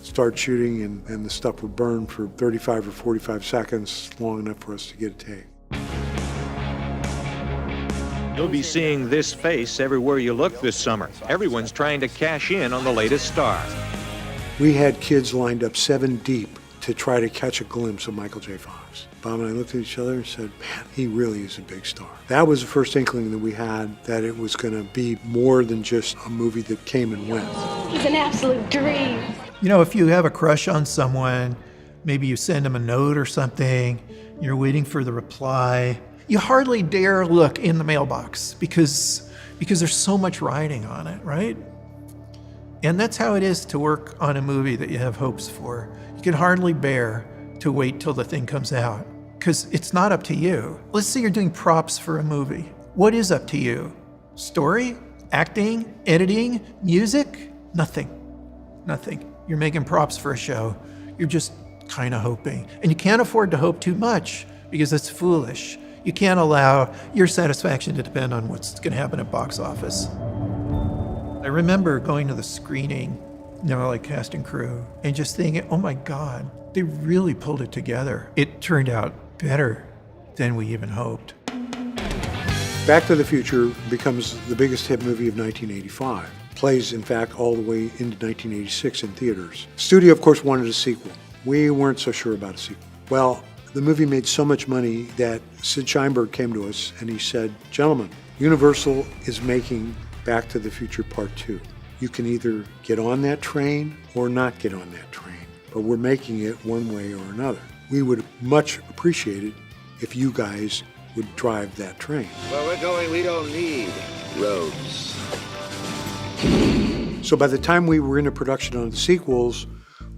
start shooting, and the stuff would burn for 35 or 45 seconds, long enough for us to get a take. You'll be seeing this face everywhere you look this summer. Everyone's trying to cash in on the latest star. We had kids lined up 7 deep to try to catch a glimpse of Michael J. Fox. Bob and I looked at each other and said, man, he really is a big star. That was the first inkling that we had that it was going to be more than just a movie that came and went. He's an absolute dream. You know, if you have a crush on someone, maybe you send them a note or something, you're waiting for the reply. You hardly dare look in the mailbox because there's so much riding on it, right? And that's how it is to work on a movie that you have hopes for. You can hardly bear to wait till the thing comes out because it's not up to you. Let's say you're doing props for a movie. What is up to you? Story? Acting? Editing? Music? Nothing. Nothing. You're making props for a show. You're just kind of hoping. And you can't afford to hope too much because it's foolish. You can't allow your satisfaction to depend on what's going to happen at box office. I remember going to the screening, like cast and crew, and just thinking, oh my God, they really pulled it together. It turned out better than we even hoped. Back to the Future becomes the biggest hit movie of 1985. Plays, in fact, all the way into 1986 in theaters. Studio, of course, wanted a sequel. We weren't so sure about a sequel. Well, the movie made so much money that Sid Sheinberg came to us and he said, gentlemen, Universal is making Back to the Future Part 2. You can either get on that train or not get on that train, but we're making it one way or another. We would much appreciate it if you guys would drive that train. Where we're going, we don't need roads. So by the time we were into production on the sequels,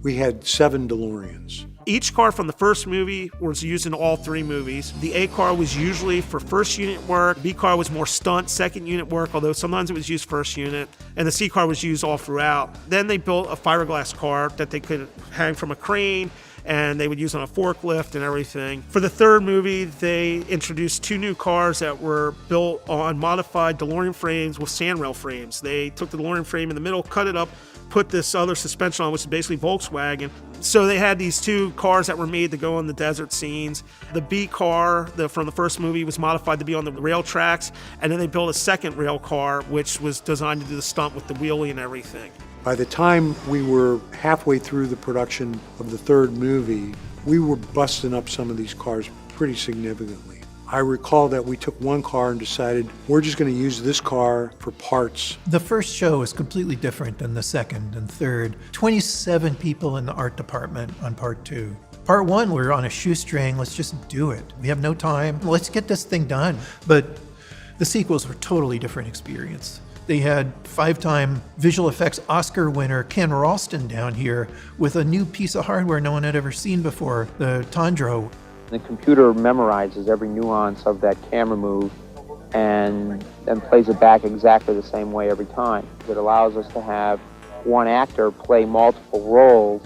we had 7 DeLoreans. Each car from the first movie was used in all 3 movies. The A car was usually for first unit work. B car was more stunt, second unit work, although sometimes it was used first unit. And the C car was used all throughout. Then they built a fiberglass car that they could hang from a crane, and they would use on a forklift and everything. For the third movie, they introduced 2 new cars that were built on modified DeLorean frames with sandrail frames. They took the DeLorean frame in the middle, cut it up, put this other suspension on, which is basically Volkswagen. So they had these 2 cars that were made to go on the desert scenes. The B car from the first movie was modified to be on the rail tracks, and then they built a second rail car, which was designed to do the stunt with the wheelie and everything. By the time we were halfway through the production of the third movie, we were busting up some of these cars pretty significantly. I recall that we took one car and decided we're just going to use this car for parts. The first show was completely different than the second and third. 27 people in the art department on part 2. Part 1, we're on a shoestring. Let's just do it. We have no time. Let's get this thing done. But the sequels were a totally different experience. They had 5-time visual effects Oscar winner Ken Ralston down here with a new piece of hardware no one had ever seen before, the Tondro. The computer memorizes every nuance of that camera move and then plays it back exactly the same way every time. It allows us to have one actor play multiple roles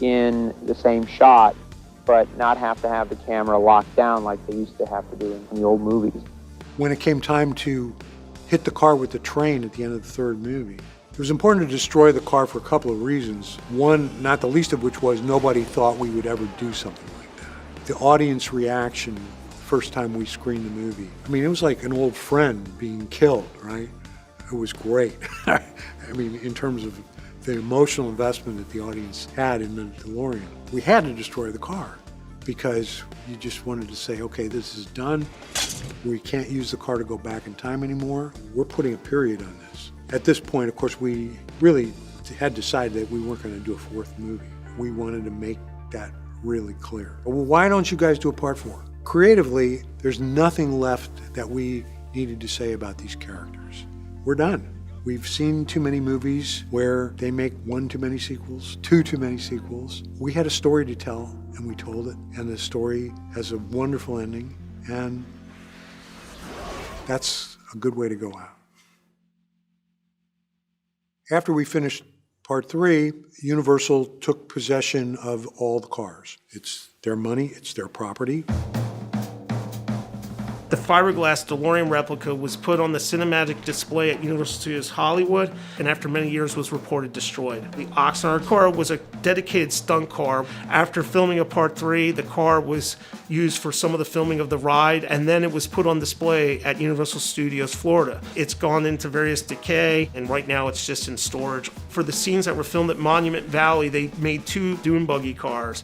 in the same shot, but not have to have the camera locked down like they used to have to do in the old movies. When it came time to hit the car with the train at the end of the third movie. It was important to destroy the car for a couple of reasons. One, not the least of which was nobody thought we would ever do something like that. The audience reaction the first time we screened the movie, I mean, it was like an old friend being killed, right? It was great. I mean, in terms of the emotional investment that the audience had in the DeLorean. We had to destroy the car because you just wanted to say, okay, this is done. We can't use the car to go back in time anymore. We're putting a period on this. At this point, of course, we really had decided that we weren't going to do a fourth movie. We wanted to make that really clear. Well, why don't you guys do a part 4? Creatively, there's nothing left that we needed to say about these characters. We're done. We've seen too many movies where they make one too many sequels, two too many sequels. We had a story to tell, and we told it, and the story has a wonderful ending, and that's a good way to go out. After we finished part 3, Universal took possession of all the cars. It's their money, it's their property. The fiberglass DeLorean replica was put on the cinematic display at Universal Studios Hollywood, and after many years was reported destroyed. The Oxnard car was a dedicated stunt car. After filming of part 3, the car was used for some of the filming of the ride, and then it was put on display at Universal Studios Florida. It's gone into various decay, and right now it's just in storage. For the scenes that were filmed at Monument Valley, they made 2 dune buggy cars.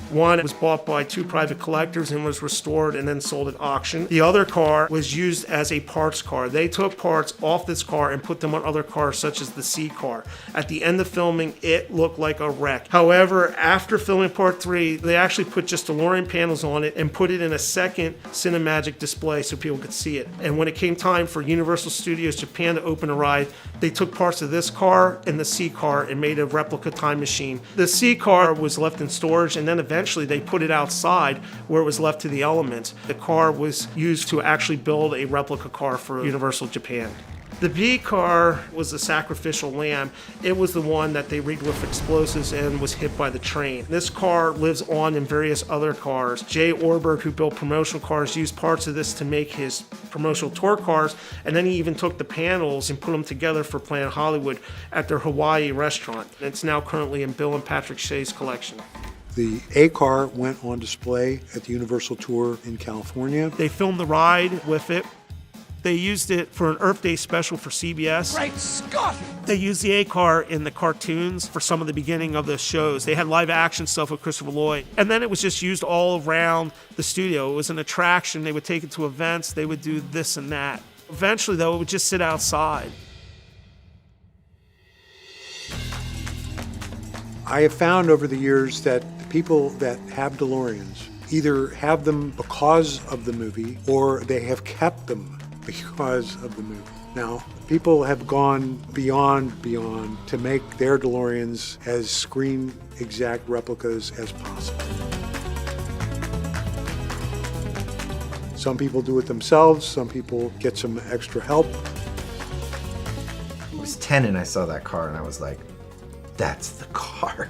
One was bought by 2 private collectors and was restored and then sold at auction. The other car was used as a parts car. They took parts off this car and put them on other cars such as the C car. At the end of filming, it looked like a wreck. However, after filming part 3, they actually put just DeLorean panels on it and put it in a second cinemagic display so people could see it. And when it came time for Universal Studios Japan to open a ride, they took parts of this car and the C car and made a replica time machine. The C car was left in storage, and then eventually they put it outside where it was left to the elements. The car was used to actually build a replica car for Universal Japan. The B car was the sacrificial lamb. It was the one that they rigged with explosives and was hit by the train. This car lives on in various other cars. Jay Orberg, who built promotional cars, used parts of this to make his promotional tour cars, and then he even took the panels and put them together for Planet Hollywood at their Hawaii restaurant. It's now currently in Bill and Patrick Shea's collection. The A car went on display at the Universal Tour in California. They filmed the ride with it. They used it for an Earth Day special for CBS. Great Scott! They used the A car in the cartoons for some of the beginning of the shows. They had live action stuff with Christopher Lloyd. And then it was just used all around the studio. It was an attraction. They would take it to events. They would do this and that. Eventually, though, it would just sit outside. I have found over the years that people that have DeLoreans either have them because of the movie or they have kept them because of the movie. Now, people have gone beyond to make their DeLoreans as screen exact replicas as possible. Some people do it themselves, some people get some extra help. I was 10 and I saw that car and I was like, that's the car.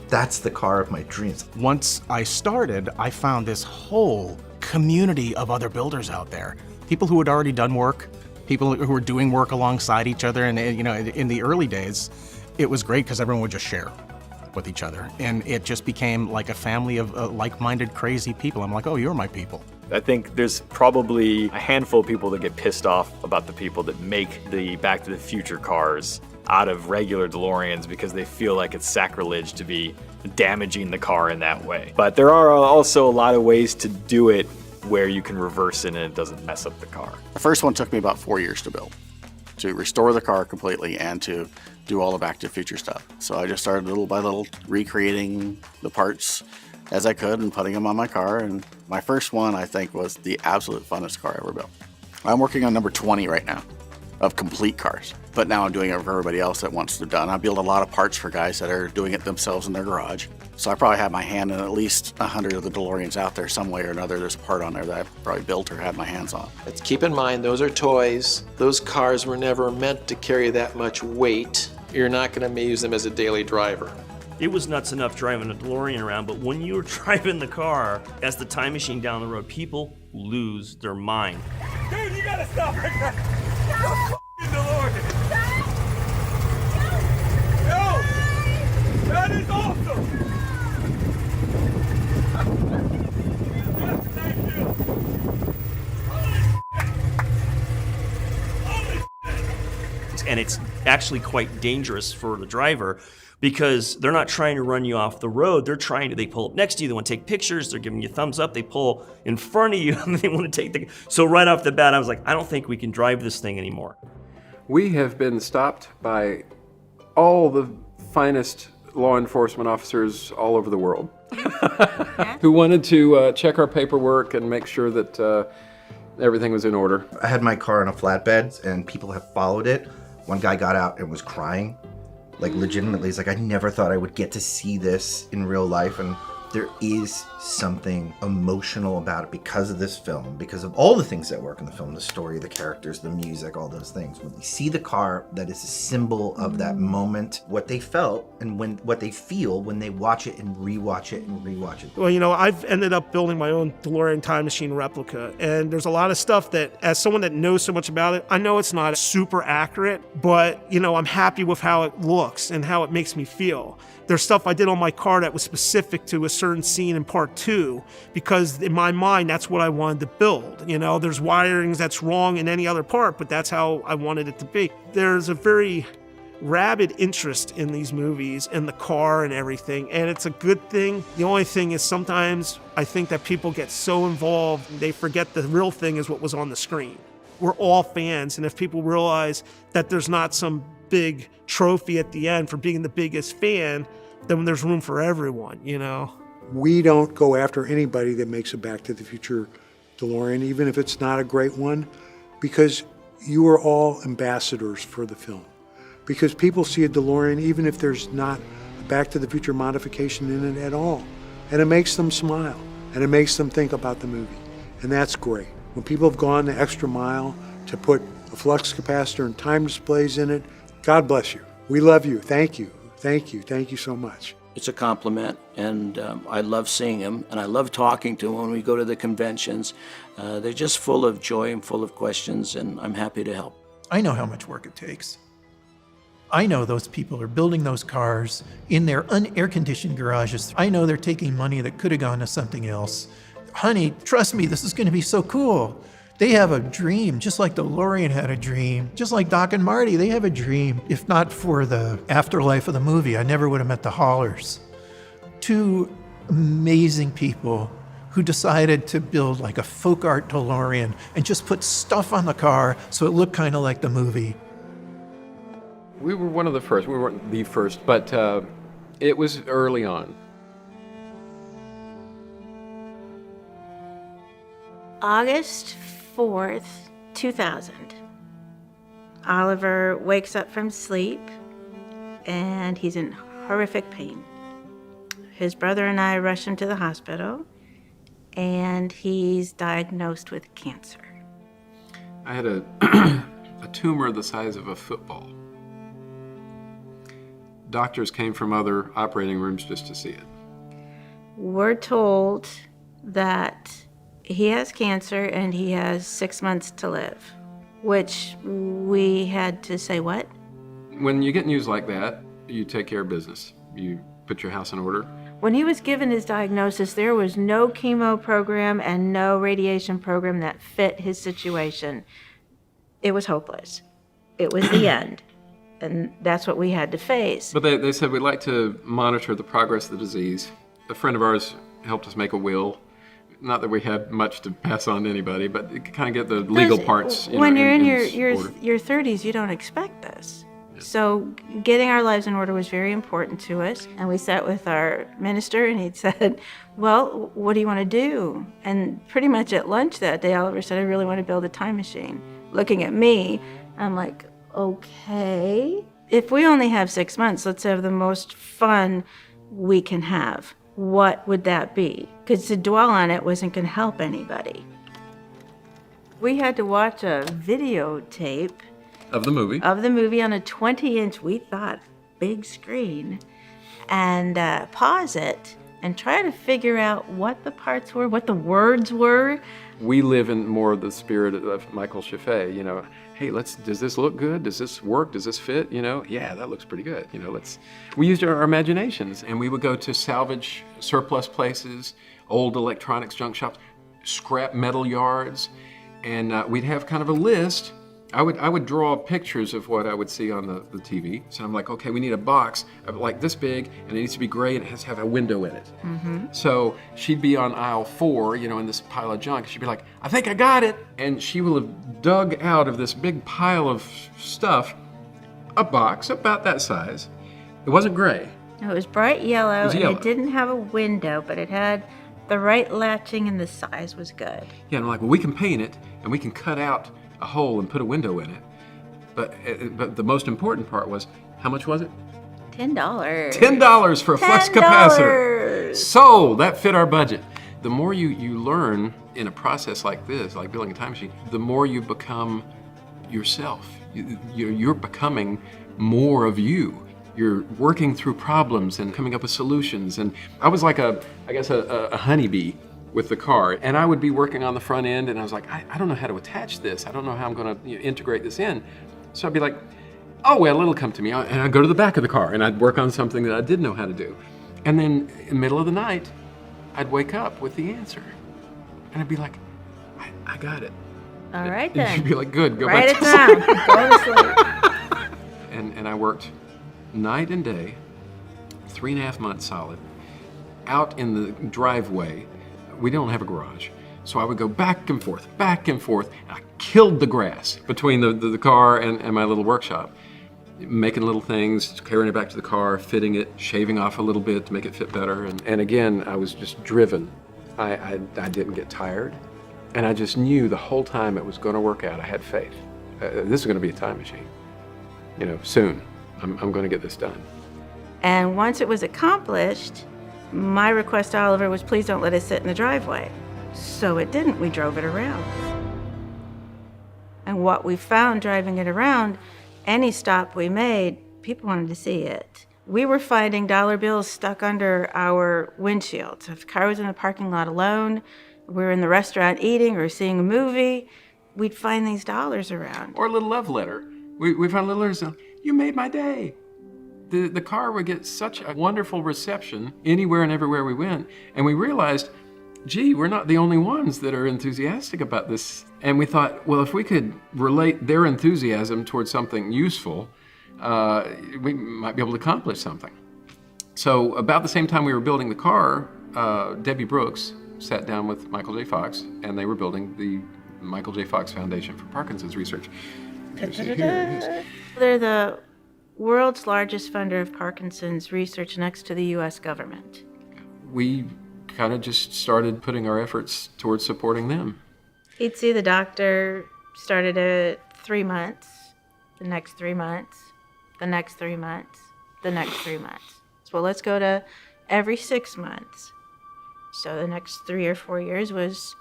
That's the car of my dreams. Once I started, I found this whole community of other builders out there. People who had already done work, people who were doing work alongside each other. And you know, in the early days, it was great because everyone would just share with each other. And it just became like a family of like-minded, crazy people. I'm like, oh, you're my people. I think there's probably a handful of people that get pissed off about the people that make the Back to the Future cars out of regular DeLoreans because they feel like it's sacrilege to be damaging the car in that way. But there are also a lot of ways to do it where you can reverse it and it doesn't mess up the car. The first one took me about 4 years to build, to restore the car completely and to do all the Back to the Future stuff. So I just started little by little recreating the parts as I could and putting them on my car. And my first one, I think, was the absolute funnest car I ever built. I'm working on number 20 right now of complete cars. But now I'm doing it for everybody else that wants it done. I build a lot of parts for guys that are doing it themselves in their garage. So I probably have my hand in at least 100 of the DeLoreans out there some way or another. There's a part on there that I've probably built or had my hands on. Let's keep in mind, those are toys. Those cars were never meant to carry that much weight. You're not going to use them as a daily driver. It was nuts enough driving a DeLorean around, but when you were driving the car as the time machine down the road, people lose their mind. Dude, you gotta stop right now. and it's actually quite dangerous for the driver because they're not trying to run you off the road. They pull up next to you, they want to take pictures, they're giving you thumbs up, they pull in front of you, and they want to take so right off the bat, I was like, I don't think we can drive this thing anymore. We have been stopped by all the finest law enforcement officers all over the world who wanted to check our paperwork and make sure that everything was in order. I had my car on a flatbed and people have followed it. One guy got out and was crying. Like legitimately, he's like, I never thought I would get to see this in real life. And there is something emotional about it because of this film, because of all the things that work in the film, the story, the characters, the music, all those things. When we see the car, that is a symbol of that moment, what they felt and what they feel when they watch it and rewatch it and rewatch it. Well, you know, I've ended up building my own DeLorean time machine replica, and there's a lot of stuff that, as someone that knows so much about it, I know it's not super accurate, but, you know, I'm happy with how it looks and how it makes me feel. There's stuff I did on my car that was specific to a certain scene in part 2, because in my mind, that's what I wanted to build. You know, there's wirings that's wrong in any other part, but that's how I wanted it to be. There's a very rabid interest in these movies and the car and everything, and it's a good thing. The only thing is sometimes I think that people get so involved, they forget the real thing is what was on the screen. We're all fans, and if people realize that there's not some big trophy at the end for being the biggest fan, then there's room for everyone, you know? We don't go after anybody that makes a Back to the Future DeLorean, even if it's not a great one, because you are all ambassadors for the film. Because people see a DeLorean even if there's not a Back to the Future modification in it at all. And it makes them smile, and it makes them think about the movie. And that's great. When people have gone the extra mile to put a flux capacitor and time displays in it, God bless you. We love you. Thank you. Thank you. Thank you so much. It's a compliment, and I love seeing them, and I love talking to them when we go to the conventions. They're just full of joy and full of questions, and I'm happy to help. I know how much work it takes. I know those people are building those cars in their unair-conditioned garages. I know they're taking money that could have gone to something else. Honey, trust me, this is going to be so cool. They have a dream, just like DeLorean had a dream, just like Doc and Marty, they have a dream. If not for the afterlife of the movie, I never would have met the Haulers. Two amazing people who decided to build like a folk art DeLorean and just put stuff on the car so it looked kind of like the movie. We were one of the first. We weren't the first, but it was early on. August 4th, 2000. Oliver wakes up from sleep and he's in horrific pain. His brother and I rush him to the hospital and he's diagnosed with cancer. I had a tumor the size of a football. Doctors came from other operating rooms just to see it. We're told that he has cancer and he has 6 months to live, which we had to say what? When you get news like that, you take care of business. You put your house in order. When he was given his diagnosis, there was no chemo program and no radiation program that fit his situation. It was hopeless. It was the end. And that's what we had to face. But they said we'd like to monitor the progress of the disease. A friend of ours helped us make a will. Not that we had much to pass on to anybody, but kind of get the legal parts. When you're in your 30s, you don't expect this. Yeah. So getting our lives in order was very important to us. And we sat with our minister and he said, well, what do you want to do? And pretty much at lunch that day, Oliver said, I really want to build a time machine. Looking at me, I'm like, okay. If we only have 6 months, let's have the most fun we can have. What would that be? Because to dwell on it wasn't going to help anybody. We had to watch a videotape of the movie on a 20-inch, we thought, big screen, and pause it and try to figure out what the parts were, what the words were. We live in more of the spirit of Michael Chaffee, you know. Hey, does this look good? Does this work? Does this fit? You know, yeah, that looks pretty good. You know, we used our imaginations, and we would go to salvage surplus places, old electronics junk shops, scrap metal yards, and we'd have kind of a list I would draw pictures of what I would see on the TV. So I'm like, okay, we need a box of like this big, and it needs to be gray, and it has to have a window in it. Mm-hmm. So she'd be on aisle 4, you know, in this pile of junk. She'd be like, I think I got it. And she will have dug out of this big pile of stuff a box about that size. It wasn't gray. It was bright yellow, It was and yellow. it didn't have a window, but it had the right latching and the size was good. Yeah, and I'm like, well, we can paint it, and we can cut out a hole and put a window in it. But the most important part was, how much was it? $10. $10 for a flux capacitor. So that fit our budget. The more you learn in a process like this, like building a time machine, the more you become yourself. You're becoming more of you. You're working through problems and coming up with solutions. And I was like a honeybee with the car. And I would be working on the front end, and I was like, I don't know how to attach this. I don't know how I'm gonna integrate this in. So I'd be like, oh, well, it'll come to me. And I'd go to the back of the car, and I'd work on something that I did know how to do. And then in the middle of the night, I'd wake up with the answer. And I'd be like, I got it. All right, And then. she'd be like, good, go Write back it to down. sleep. Go to sleep. And I worked night and day, 3.5 months solid, out in the driveway. We don't have a garage. So I would go back and forth, and I killed the grass between the car and my little workshop, making little things, carrying it back to the car, fitting it, shaving off a little bit to make it fit better. And again, I was just driven. I didn't get tired. And I just knew the whole time it was going to work out. I had faith. This is going to be a time machine. You know, soon. I'm going to get this done. And once it was accomplished, my request to Oliver was, please don't let it sit in the driveway. So it didn't. We drove it around. And what we found driving it around, any stop we made, people wanted to see it. We were finding dollar bills stuck under our windshields. If the car was in the parking lot alone, we were in the restaurant eating or seeing a movie, we'd find these dollars around. Or a little love letter. We found little letters. You made my day. The car would get such a wonderful reception anywhere and everywhere we went. And we realized, gee, we're not the only ones that are enthusiastic about this. And we thought, well, if we could relate their enthusiasm towards something useful, we might be able to accomplish something. So about the same time we were building the car, Debbie Brooks sat down with Michael J. Fox, and they were building the Michael J. Fox Foundation for Parkinson's Research. They're the world's largest funder of Parkinson's research next to the U.S. government. We kind of just started putting our efforts towards supporting them. He'd see the doctor, started at 3 months, the next 3 months, the next 3 months, the next 3 months. So well, let's go to every 6 months. So the next 3 or 4 years was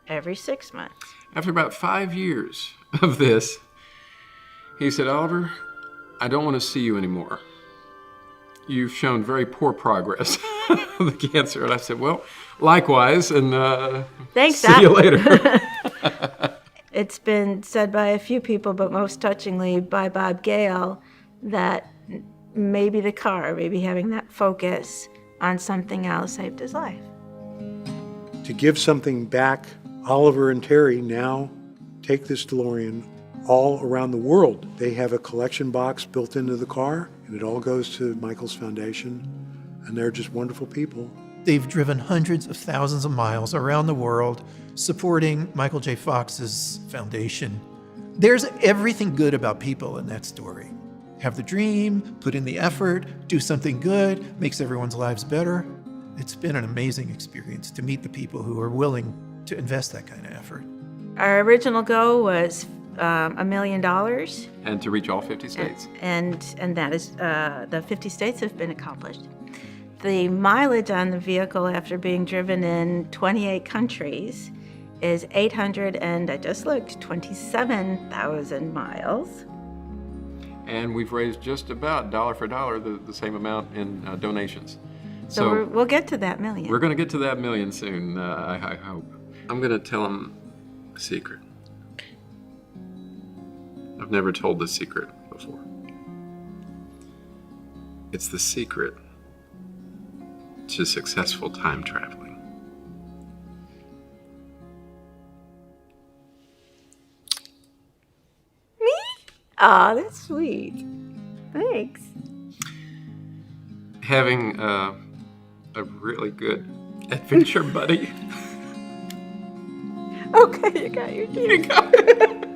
every 6 months. After about 5 years of this, he said, Oliver, I don't want to see you anymore. You've shown very poor progress of the cancer. And I said, well, likewise, and Thanks, see you later. It's been said by a few people, but most touchingly by Bob Gale, that maybe the car, maybe having that focus on something else saved his life. To give something back, Oliver and Terry now take this DeLorean all around the world. They have a collection box built into the car, and it all goes to Michael's foundation, and they're just wonderful people. They've driven hundreds of thousands of miles around the world supporting Michael J. Fox's foundation. There's everything good about people in that story. Have the dream, put in the effort, do something good, makes everyone's lives better. It's been an amazing experience to meet the people who are willing to invest that kind of effort. Our original goal was $1 million. And to reach all 50 states. And that is, the 50 states have been accomplished. The mileage on the vehicle after being driven in 28 countries is 27,000 miles. And we've raised just about dollar for dollar the same amount in donations. So we'll get to that million. We're going to get to that million soon, I hope. I'm going to tell them a secret. I've never told this secret before. It's the secret to successful time traveling. Aw, that's sweet. Thanks. Having a really good adventure buddy. Okay, you got your teeth. You got it.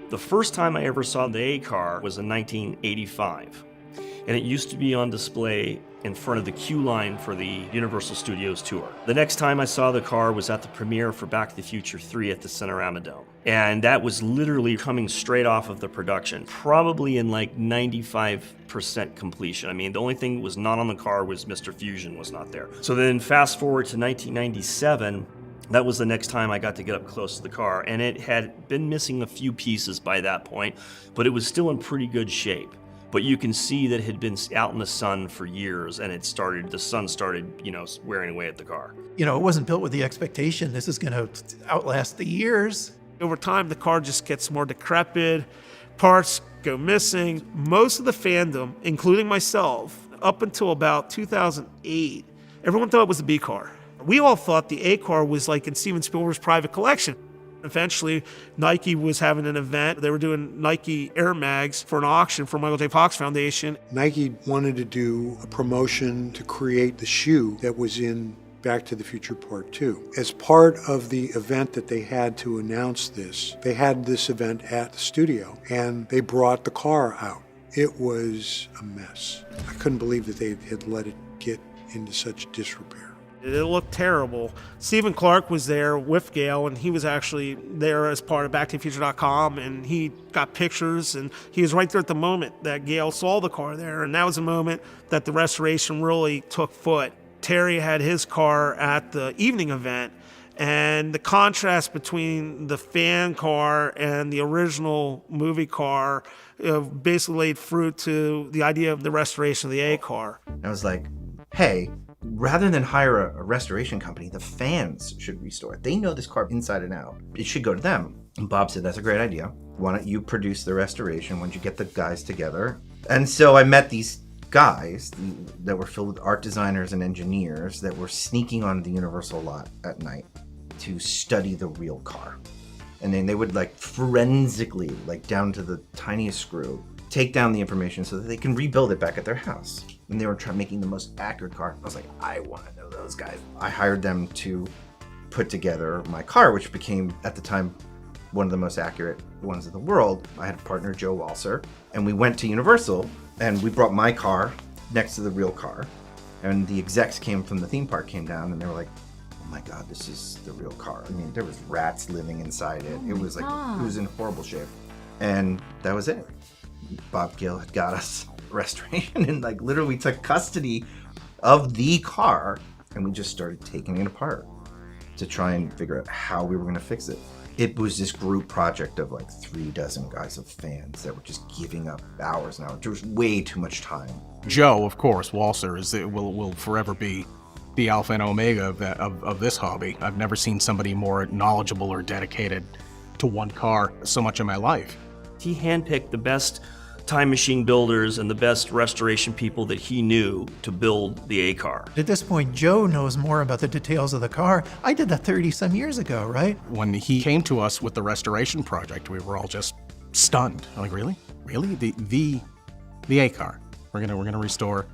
The first time I ever saw the A car was in 1985, and it used to be on display in front of the queue line for the Universal Studios tour. The next time I saw the car was at the premiere for Back to the Future 3 at the Cinerama Dome, and that was literally coming straight off of the production, probably in like 95% completion. I mean, the only thing that was not on the car was Mr. Fusion was not there. So then fast forward to 1997, that was the next time I got to get up close to the car, and it had been missing a few pieces by that point, but it was still in pretty good shape. But you can see that it had been out in the sun for years, and the sun started, wearing away at the car. It wasn't built with the expectation this is going to outlast the years. Over time, the car just gets more decrepit, parts go missing. Most of the fandom, including myself, up until about 2008, everyone thought it was the B car. We all thought the A car was like in Steven Spielberg's private collection. Eventually, Nike was having an event. They were doing Nike Air Mags for an auction for Michael J. Fox Foundation. Nike wanted to do a promotion to create the shoe that was in Back to the Future Part 2. As part of the event that they had to announce this, they had this event at the studio, and they brought the car out. It was a mess. I couldn't believe that they had let it get into such disrepair. It looked terrible. Stephen Clark was there with Gail, and he was actually there as part of backtothefuture.com, and he got pictures, and he was right there at the moment that Gail saw the car there, and that was a moment that the restoration really took foot. Terry had his car at the evening event, and the contrast between the fan car and the original movie car basically laid fruit to the idea of the restoration of the A car. I was like, hey, rather than hire a restoration company, the fans should restore it. They know this car inside and out. It should go to them. And Bob said, that's a great idea. Why don't you produce the restoration? Why don't you get the guys together? And so I met these guys that were filled with art designers and engineers that were sneaking onto the Universal lot at night to study the real car. And then they would forensically, down to the tiniest screw, take down the information so that they can rebuild it back at their house. And they were making the most accurate car. I was like, I want to know those guys. I hired them to put together my car, which became, at the time, one of the most accurate ones in the world. I had a partner, Joe Walser, and we went to Universal, and we brought my car next to the real car. And the execs from the theme park came down, and they were like, oh my God, this is the real car. I mean, there was rats living inside it. It was it was in horrible shape. And that was it. Bob Gill had got us restoration, and literally took custody of the car, and we just started taking it apart to try and figure out how we were going to fix it. It was this group project of 3 dozen guys of fans that were just giving up hours and hours. There was way too much time. Joe, of course, Walser will forever be the alpha and omega of this hobby. I've never seen somebody more knowledgeable or dedicated to one car so much in my life. He handpicked the best time machine builders and the best restoration people that he knew to build the A car. At this point, Joe knows more about the details of the car. I did that 30-some years ago, right? When he came to us with the restoration project, we were all just stunned. I'm like, really? Really? The A car. We're gonna restore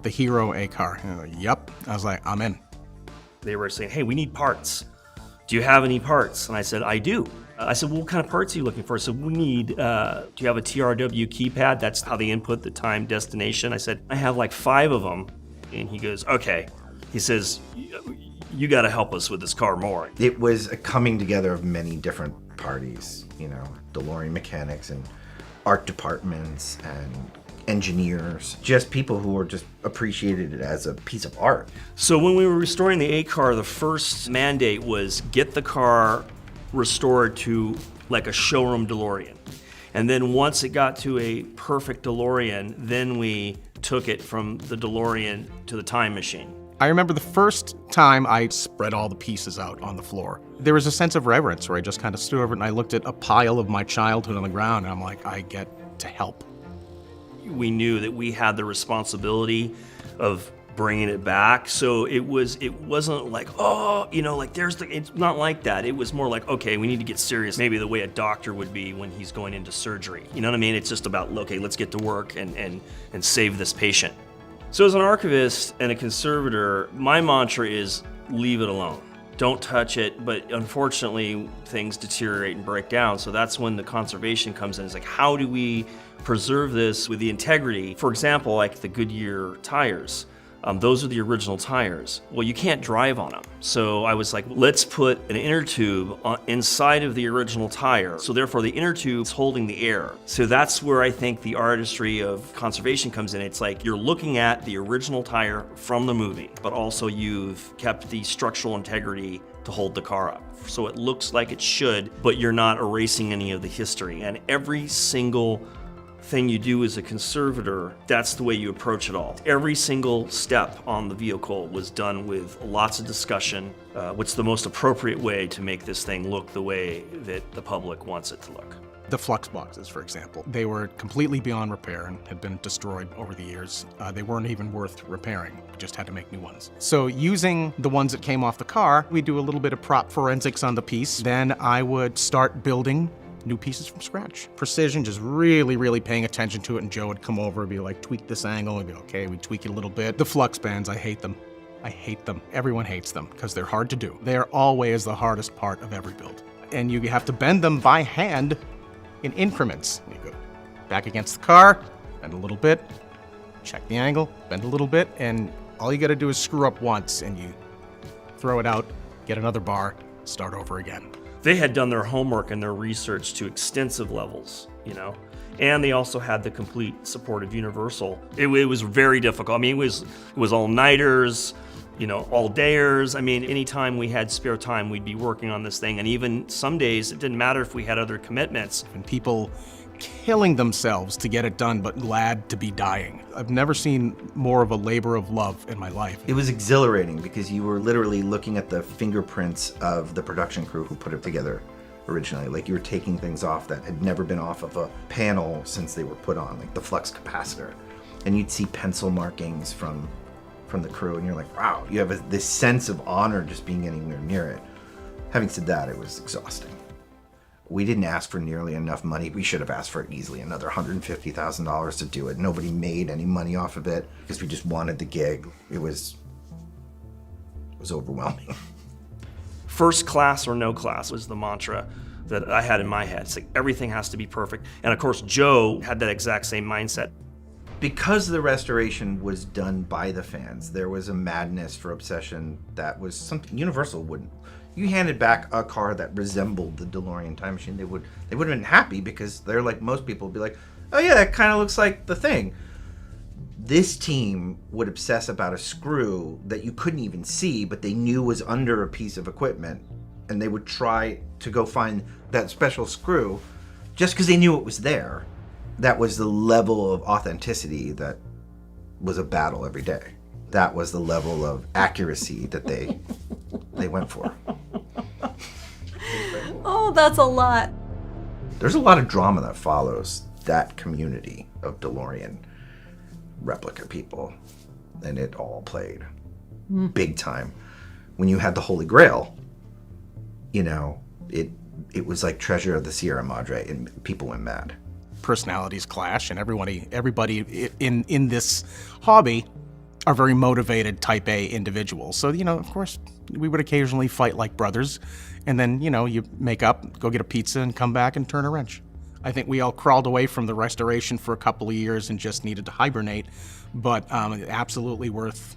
the hero A car. And like, yep. I was like, I'm in. They were saying, hey, we need parts. Do you have any parts? And I said, I do. I said, well, what kind of parts are you looking for? So we need, do you have a TRW keypad? That's how they input the time destination. I said, I have 5 of them. And he goes, okay. He says, you got to help us with this car more. It was a coming together of many different parties, DeLorean mechanics and art departments and engineers, just people who were just appreciated it as a piece of art. So when we were restoring the A car, the first mandate was get the car restored to a showroom DeLorean. And then once it got to a perfect DeLorean, then we took it from the DeLorean to the time machine. I remember the first time I spread all the pieces out on the floor. There was a sense of reverence where I just kind of stood over it and I looked at a pile of my childhood on the ground and I'm like, I get to help. We knew that we had the responsibility of bringing it back. So it wasn't like, oh, it's not like that. It was more like, okay, we need to get serious. Maybe the way a doctor would be when he's going into surgery. You know what I mean? It's just about, okay, let's get to work and save this patient. So as an archivist and a conservator, my mantra is leave it alone. Don't touch it, but unfortunately things deteriorate and break down. So that's when the conservation comes in. It's like, how do we preserve this with the integrity? For example, like the Goodyear tires. Those are the original tires. Well, you can't drive on them. So I was like, let's put an inner tube inside of the original tire. So therefore the inner tube is holding the air. So that's where I think the artistry of conservation comes in. It's like you're looking at the original tire from the movie, but also you've kept the structural integrity to hold the car up. So it looks like it should, but you're not erasing any of the history. And every single thing you do as a conservator, that's the way you approach it all. Every single step on the vehicle was done with lots of discussion. What's the most appropriate way to make this thing look the way that the public wants it to look? The flux boxes, for example, they were completely beyond repair and had been destroyed over the years. They weren't even worth repairing. We just had to make new ones. So using the ones that came off the car, we do a little bit of prop forensics on the piece. Then I would start building new pieces from scratch. Precision, just really, really paying attention to it, and Joe would come over and be like, tweak this angle, and be okay, we tweak it a little bit. The flux bands, I hate them. I hate them. Everyone hates them because they're hard to do. They're always the hardest part of every build. And you have to bend them by hand in increments. You go back against the car, bend a little bit, check the angle, bend a little bit, and all you gotta do is screw up once and you throw it out, get another bar, start over again. They had done their homework and their research to extensive levels, and they also had the complete support of Universal. It was very difficult. I mean, it was all-nighters, all-dayers. I mean, anytime we had spare time, we'd be working on this thing. And even some days, it didn't matter if we had other commitments. And people killing themselves to get it done, but glad to be dying. I've never seen more of a labor of love in my life. It was exhilarating because you were literally looking at the fingerprints of the production crew who put it together originally. Like you were taking things off that had never been off of a panel since they were put on, like the flux capacitor. And you'd see pencil markings from the crew, and you're like, wow, you have this sense of honor just being anywhere near it. Having said that, it was exhausting. We didn't ask for nearly enough money. We should have asked for easily another $150,000 to do it. Nobody made any money off of it because we just wanted the gig. It was overwhelming. First class or no class was the mantra that I had in my head. It's like everything has to be perfect. And of course, Joe had that exact same mindset. Because the restoration was done by the fans, there was a madness for obsession that was something Universal wouldn't. You handed back a car that resembled the DeLorean time machine, they would have been happy because they're like most people would be like, oh yeah, that kind of looks like the thing. This team would obsess about a screw that you couldn't even see, but they knew was under a piece of equipment, and they would try to go find that special screw just because they knew it was there. That was the level of authenticity that was a battle every day. That was the level of accuracy that they went for. Oh, that's a lot. There's a lot of drama that follows that community of DeLorean replica people, and it all played big time. When you had the Holy Grail, it was like Treasure of the Sierra Madre, and people went mad. Personalities clash, and everybody in this hobby are very motivated type A individuals. So, of course, we would occasionally fight like brothers, and then, you make up, go get a pizza, and come back and turn a wrench. I think we all crawled away from the restoration for a couple of years and just needed to hibernate, but absolutely worth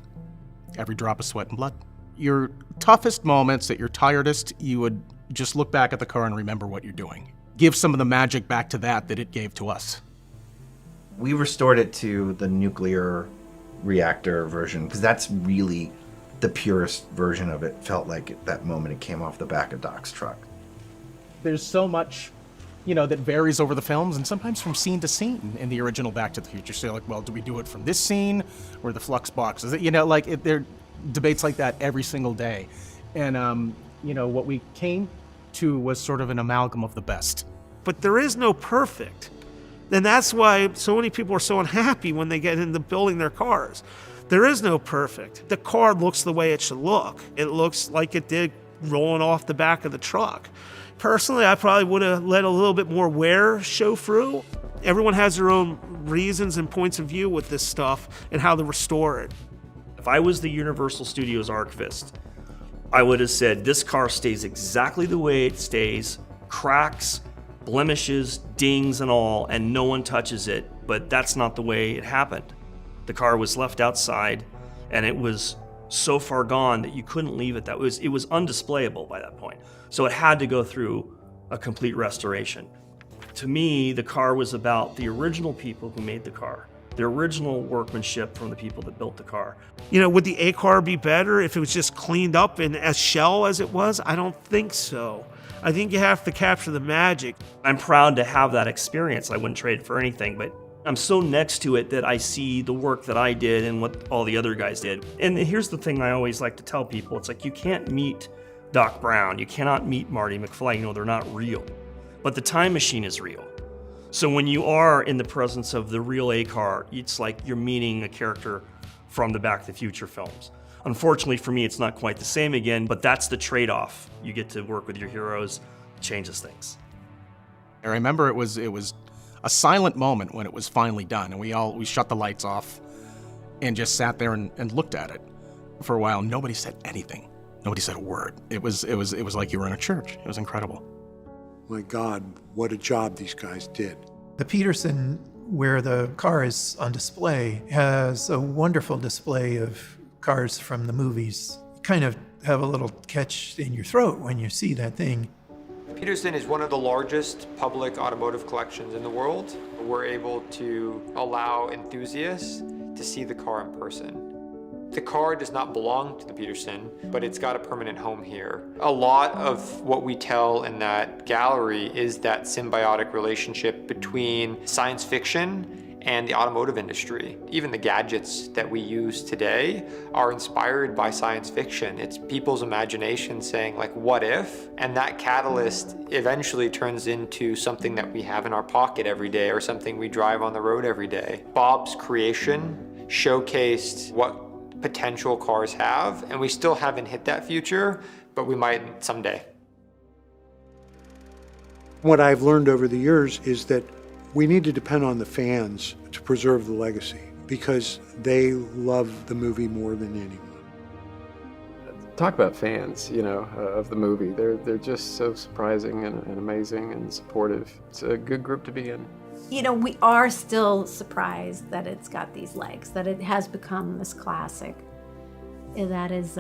every drop of sweat and blood. Your toughest moments, at your tiredest, you would just look back at the car and remember what you're doing. Give some of the magic back to that it gave to us. We restored it to the nuclear reactor version because that's really the purest version of it. Felt like at that moment it came off the back of Doc's truck. There's so much that varies over the films and sometimes from scene to scene in the original Back to the Future. So like, well, do we do it from this scene or the flux box? Is it, there are debates like that every single day. And, what we came to was sort of an amalgam of the best. But there is no perfect. And that's why so many people are so unhappy when they get into building their cars. There is no perfect. The car looks the way it should look. It looks like it did rolling off the back of the truck. Personally, I probably would have let a little bit more wear show through. Everyone has their own reasons and points of view with this stuff and how to restore it. If I was the Universal Studios archivist, I would have said this car stays exactly the way it stays, cracks, blemishes, dings and all, and no one touches it, but that's not the way it happened. The car was left outside and it was so far gone that you couldn't leave it. It was undisplayable by that point. So it had to go through a complete restoration. To me, the car was about the original people who made the car, the original workmanship from the people that built the car. Would the A car be better if it was just cleaned up and as shell as it was? I don't think so. I think you have to capture the magic. I'm proud to have that experience. I wouldn't trade it for anything, but I'm so next to it that I see the work that I did and what all the other guys did. And here's the thing I always like to tell people. It's like you can't meet Doc Brown, you cannot meet Marty McFly, they're not real. But the time machine is real. So when you are in the presence of the real A car, it's like you're meeting a character from the Back to the Future films. Unfortunately for me, it's not quite the same again, but that's the trade-off. You get to work with your heroes, it changes things. I remember it was a silent moment when it was finally done, and we shut the lights off and just sat there and looked at it for a while. Nobody said anything. Nobody said a word. It was like you were in a church. It was incredible. My God, what a job these guys did. The Peterson, where the car is on display, has a wonderful display of cars from the movies. You kind of have a little catch in your throat when you see that thing. Peterson is one of the largest public automotive collections in the world. We're able to allow enthusiasts to see the car in person. The car does not belong to the Peterson, but it's got a permanent home here. A lot of what we tell in that gallery is that symbiotic relationship between science fiction and the automotive industry. Even the gadgets that we use today are inspired by science fiction. It's people's imagination saying, like, what if? And that catalyst eventually turns into something that we have in our pocket every day or something we drive on the road every day. Bob's creation showcased what potential cars have, and we still haven't hit that future, but we might someday. What I've learned over the years is that we need to depend on the fans to preserve the legacy because they love the movie more than anyone. Talk about fans, of the movie. They're just so surprising and amazing and supportive. It's a good group to be in. We are still surprised that it's got these legs, that it has become this classic. That is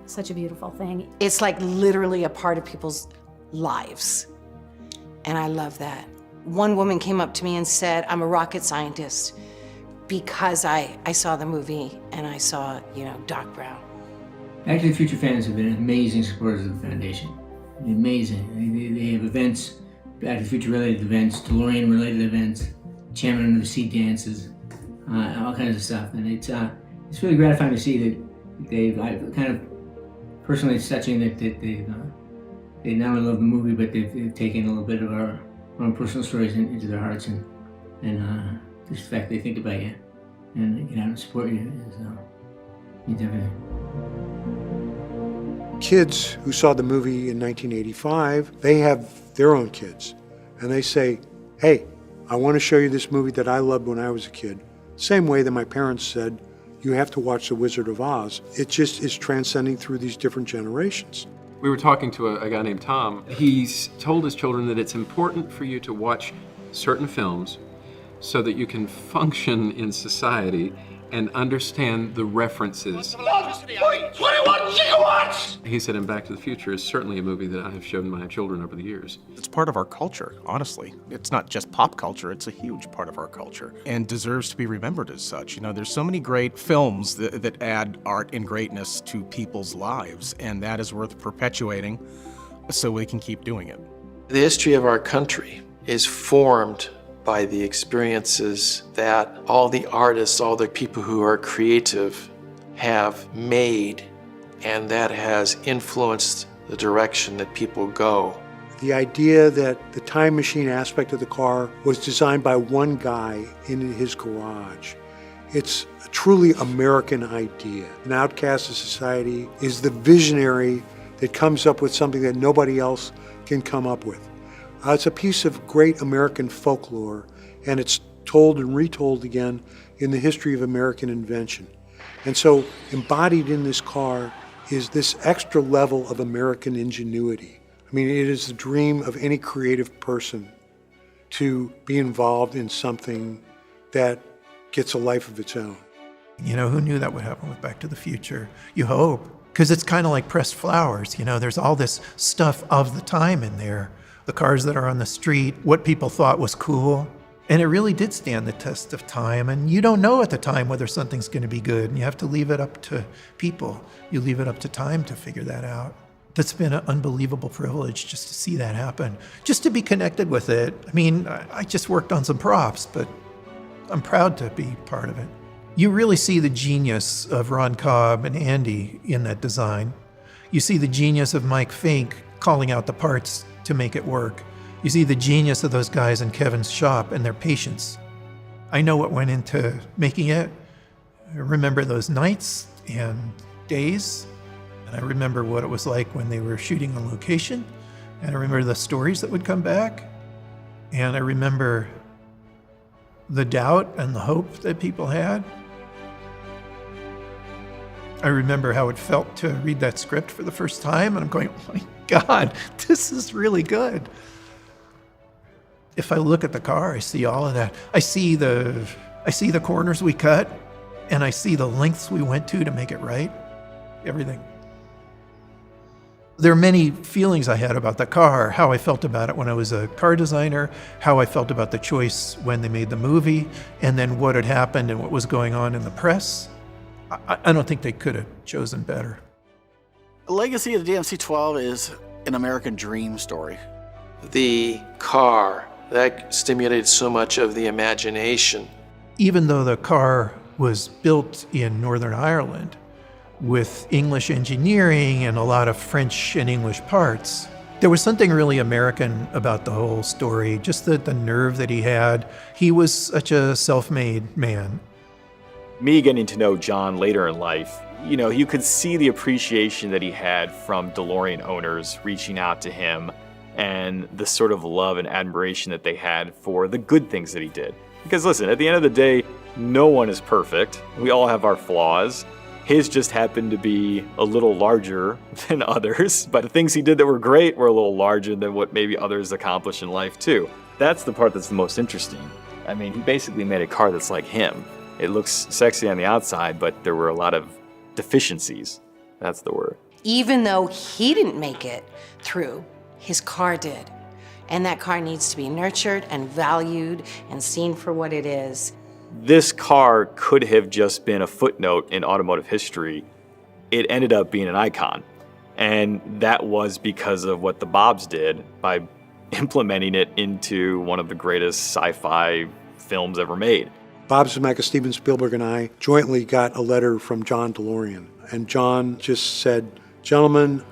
such a beautiful thing. It's like literally a part of people's lives, and I love that. One woman came up to me and said, I'm a rocket scientist because I saw the movie and I saw, Doc Brown. Back to the Future fans have been amazing supporters of the Foundation. Amazing. They have events, Back to the Future related events, DeLorean related events, Chairman Under the Seat dances, all kinds of stuff. And it's really gratifying to see that I've kind of personally, it's touching that they not only love the movie, but they've taken a little bit of our own personal stories into their hearts, and just the fact they think about you and get out and support you means everything. Kids who saw the movie in 1985, they have their own kids, and they say, hey, I want to show you this movie that I loved when I was a kid. Same way that my parents said, you have to watch The Wizard of Oz. It just is transcending through these different generations. We were talking to a guy named Tom. He's told his children that it's important for you to watch certain films so that you can function in society and understand the references. 21 gigawatts! He said, and Back to the Future is certainly a movie that I have shown my children over the years. It's part of our culture, honestly. It's not just pop culture, it's a huge part of our culture and deserves to be remembered as such. There's so many great films that add art and greatness to people's lives, and that is worth perpetuating so we can keep doing it. The history of our country is formed by the experiences that all the artists, all the people who are creative have made, and that has influenced the direction that people go. The idea that the time machine aspect of the car was designed by one guy in his garage. It's a truly American idea. An outcast of society is the visionary that comes up with something that nobody else can come up with. It's a piece of great American folklore, and it's told and retold again in the history of American invention. And so embodied in this car is this extra level of American ingenuity. I mean, it is the dream of any creative person to be involved in something that gets a life of its own. You know, who knew that would happen with Back to the Future? You hope, because it's kind of like pressed flowers. You know, there's all this stuff of the time in there. The cars that are on the street, what people thought was cool. And it really did stand the test of time. And you don't know at the time whether something's going to be good. And you have to leave it up to people. You leave it up to time to figure that out. That's been an unbelievable privilege just to see that happen, just to be connected with it. I mean, I just worked on some props, but I'm proud to be part of it. You really see the genius of Ron Cobb and Andy in that design. You see the genius of Mike Fink calling out the parts to make it work. You see the genius of those guys in Kevin's shop and their patience. I know what went into making it. I remember those nights and days, and I remember what it was like when they were shooting on location, and I remember the stories that would come back, and I remember the doubt and the hope that people had. I remember how it felt to read that script for the first time, and I'm going, oh my God, this is really good. If I look at the car, I see all of that. I see the corners we cut, and I see the lengths we went to make it right. Everything. There are many feelings I had about the car, how I felt about it when I was a car designer, how I felt about the choice when they made the movie, and then what had happened and what was going on in the press. I don't think they could have chosen better. The legacy of the DMC-12 is an American dream story. The car, that stimulated so much of the imagination. Even though the car was built in Northern Ireland with English engineering and a lot of French and English parts, there was something really American about the whole story, just the nerve that he had. He was such a self-made man. Me getting to know John later in life, you know, you could see the appreciation that he had from DeLorean owners reaching out to him and the sort of love and admiration that they had for the good things that he did. Because listen, at the end of the day, no one is perfect. We all have our flaws. His just happened to be a little larger than others, but the things he did that were great were a little larger than what maybe others accomplished in life too. That's the part that's the most interesting. I mean, he basically made a car that's like him. It looks sexy on the outside, but there were a lot of deficiencies. That's the word. Even though he didn't make it through, his car did. And that car needs to be nurtured and valued and seen for what it is. This car could have just been a footnote in automotive history. It ended up being an icon. And that was because of what the Bobs did by implementing it into one of the greatest sci-fi films ever made. Bob Zemeckis, Steven Spielberg, and I jointly got a letter from John DeLorean. And John just said, gentlemen,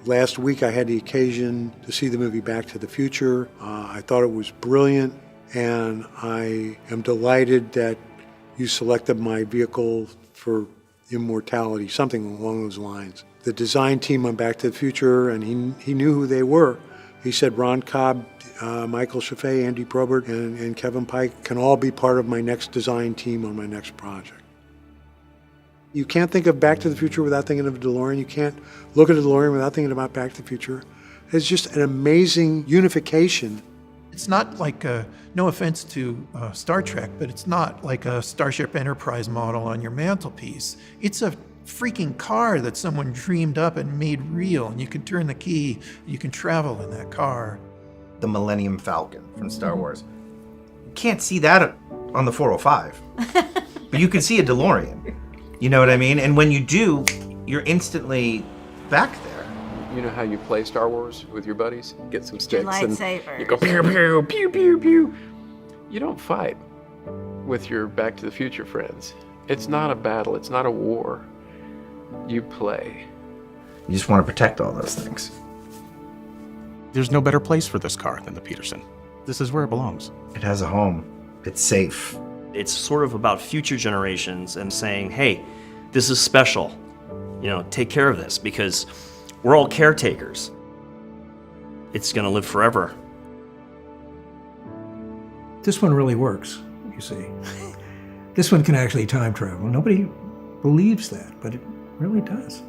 last week I had the occasion to see the movie Back to the Future. I thought it was brilliant, and I am delighted that you selected my vehicle for immortality, something along those lines. The design team on Back to the Future, and he knew who they were. He said Ron Cobb, Michael Chaffee, Andy Probert, and Kevin Pike can all be part of my next design team on my next project. You can't think of Back to the Future without thinking of a DeLorean. You can't look at a DeLorean without thinking about Back to the Future. It's just an amazing unification. It's not like no offense to Star Trek, but it's not like a Starship Enterprise model on your mantelpiece. It's a freaking car that someone dreamed up and made real, and you can turn the key, you can travel in that car. The Millennium Falcon from Star Wars. You can't see that on the 405, but you can see a DeLorean. You know what I mean? And when you do, you're instantly back there. You know how you play Star Wars with your buddies? Get some sticks and lightsabers. you go pew pew pew pew pew. You don't fight with your Back to the Future friends. It's not a battle. It's not a war. You play. You just want to protect all those things. There's no better place for this car than the Peterson. This is where it belongs. It has a home. It's safe. It's sort of about future generations and saying, hey, this is special. You know, take care of this because we're all caretakers. It's going to live forever. This one really works, you see. This one can actually time travel. Nobody believes that, but it really does.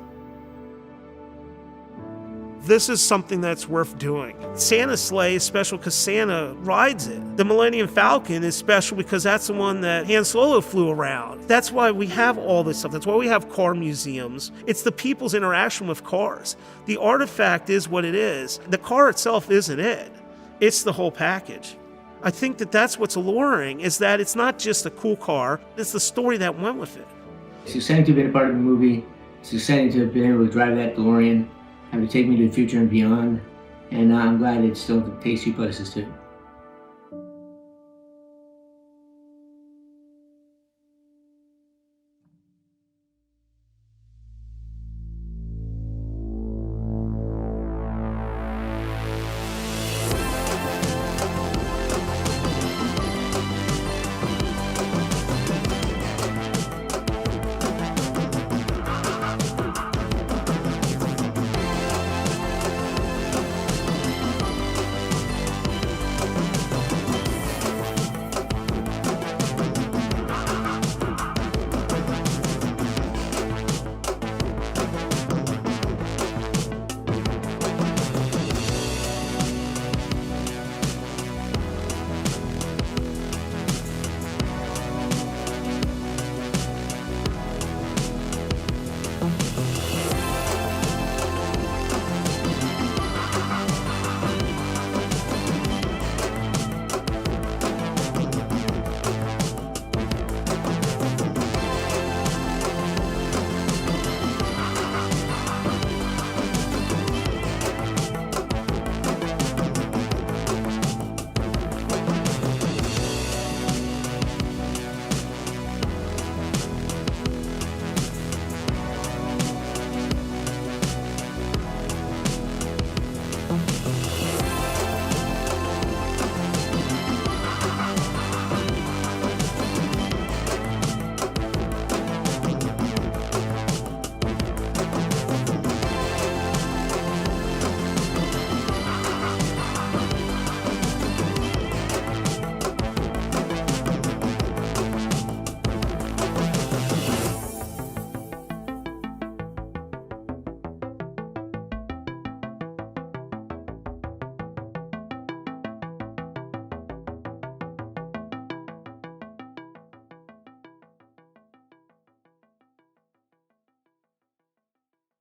This is something that's worth doing. Santa's sleigh is special because Santa rides it. The Millennium Falcon is special because that's the one that Han Solo flew around. That's why we have all this stuff. That's why we have car museums. It's the people's interaction with cars. The artifact is what it is. The car itself isn't it. It's the whole package. I think that that's what's alluring, is that it's not just a cool car, it's the story that went with it. It's exciting to have been a part of the movie. It's exciting to have been able to drive that DeLorean, have it take me to the future and beyond. And I'm glad it still takes you places too.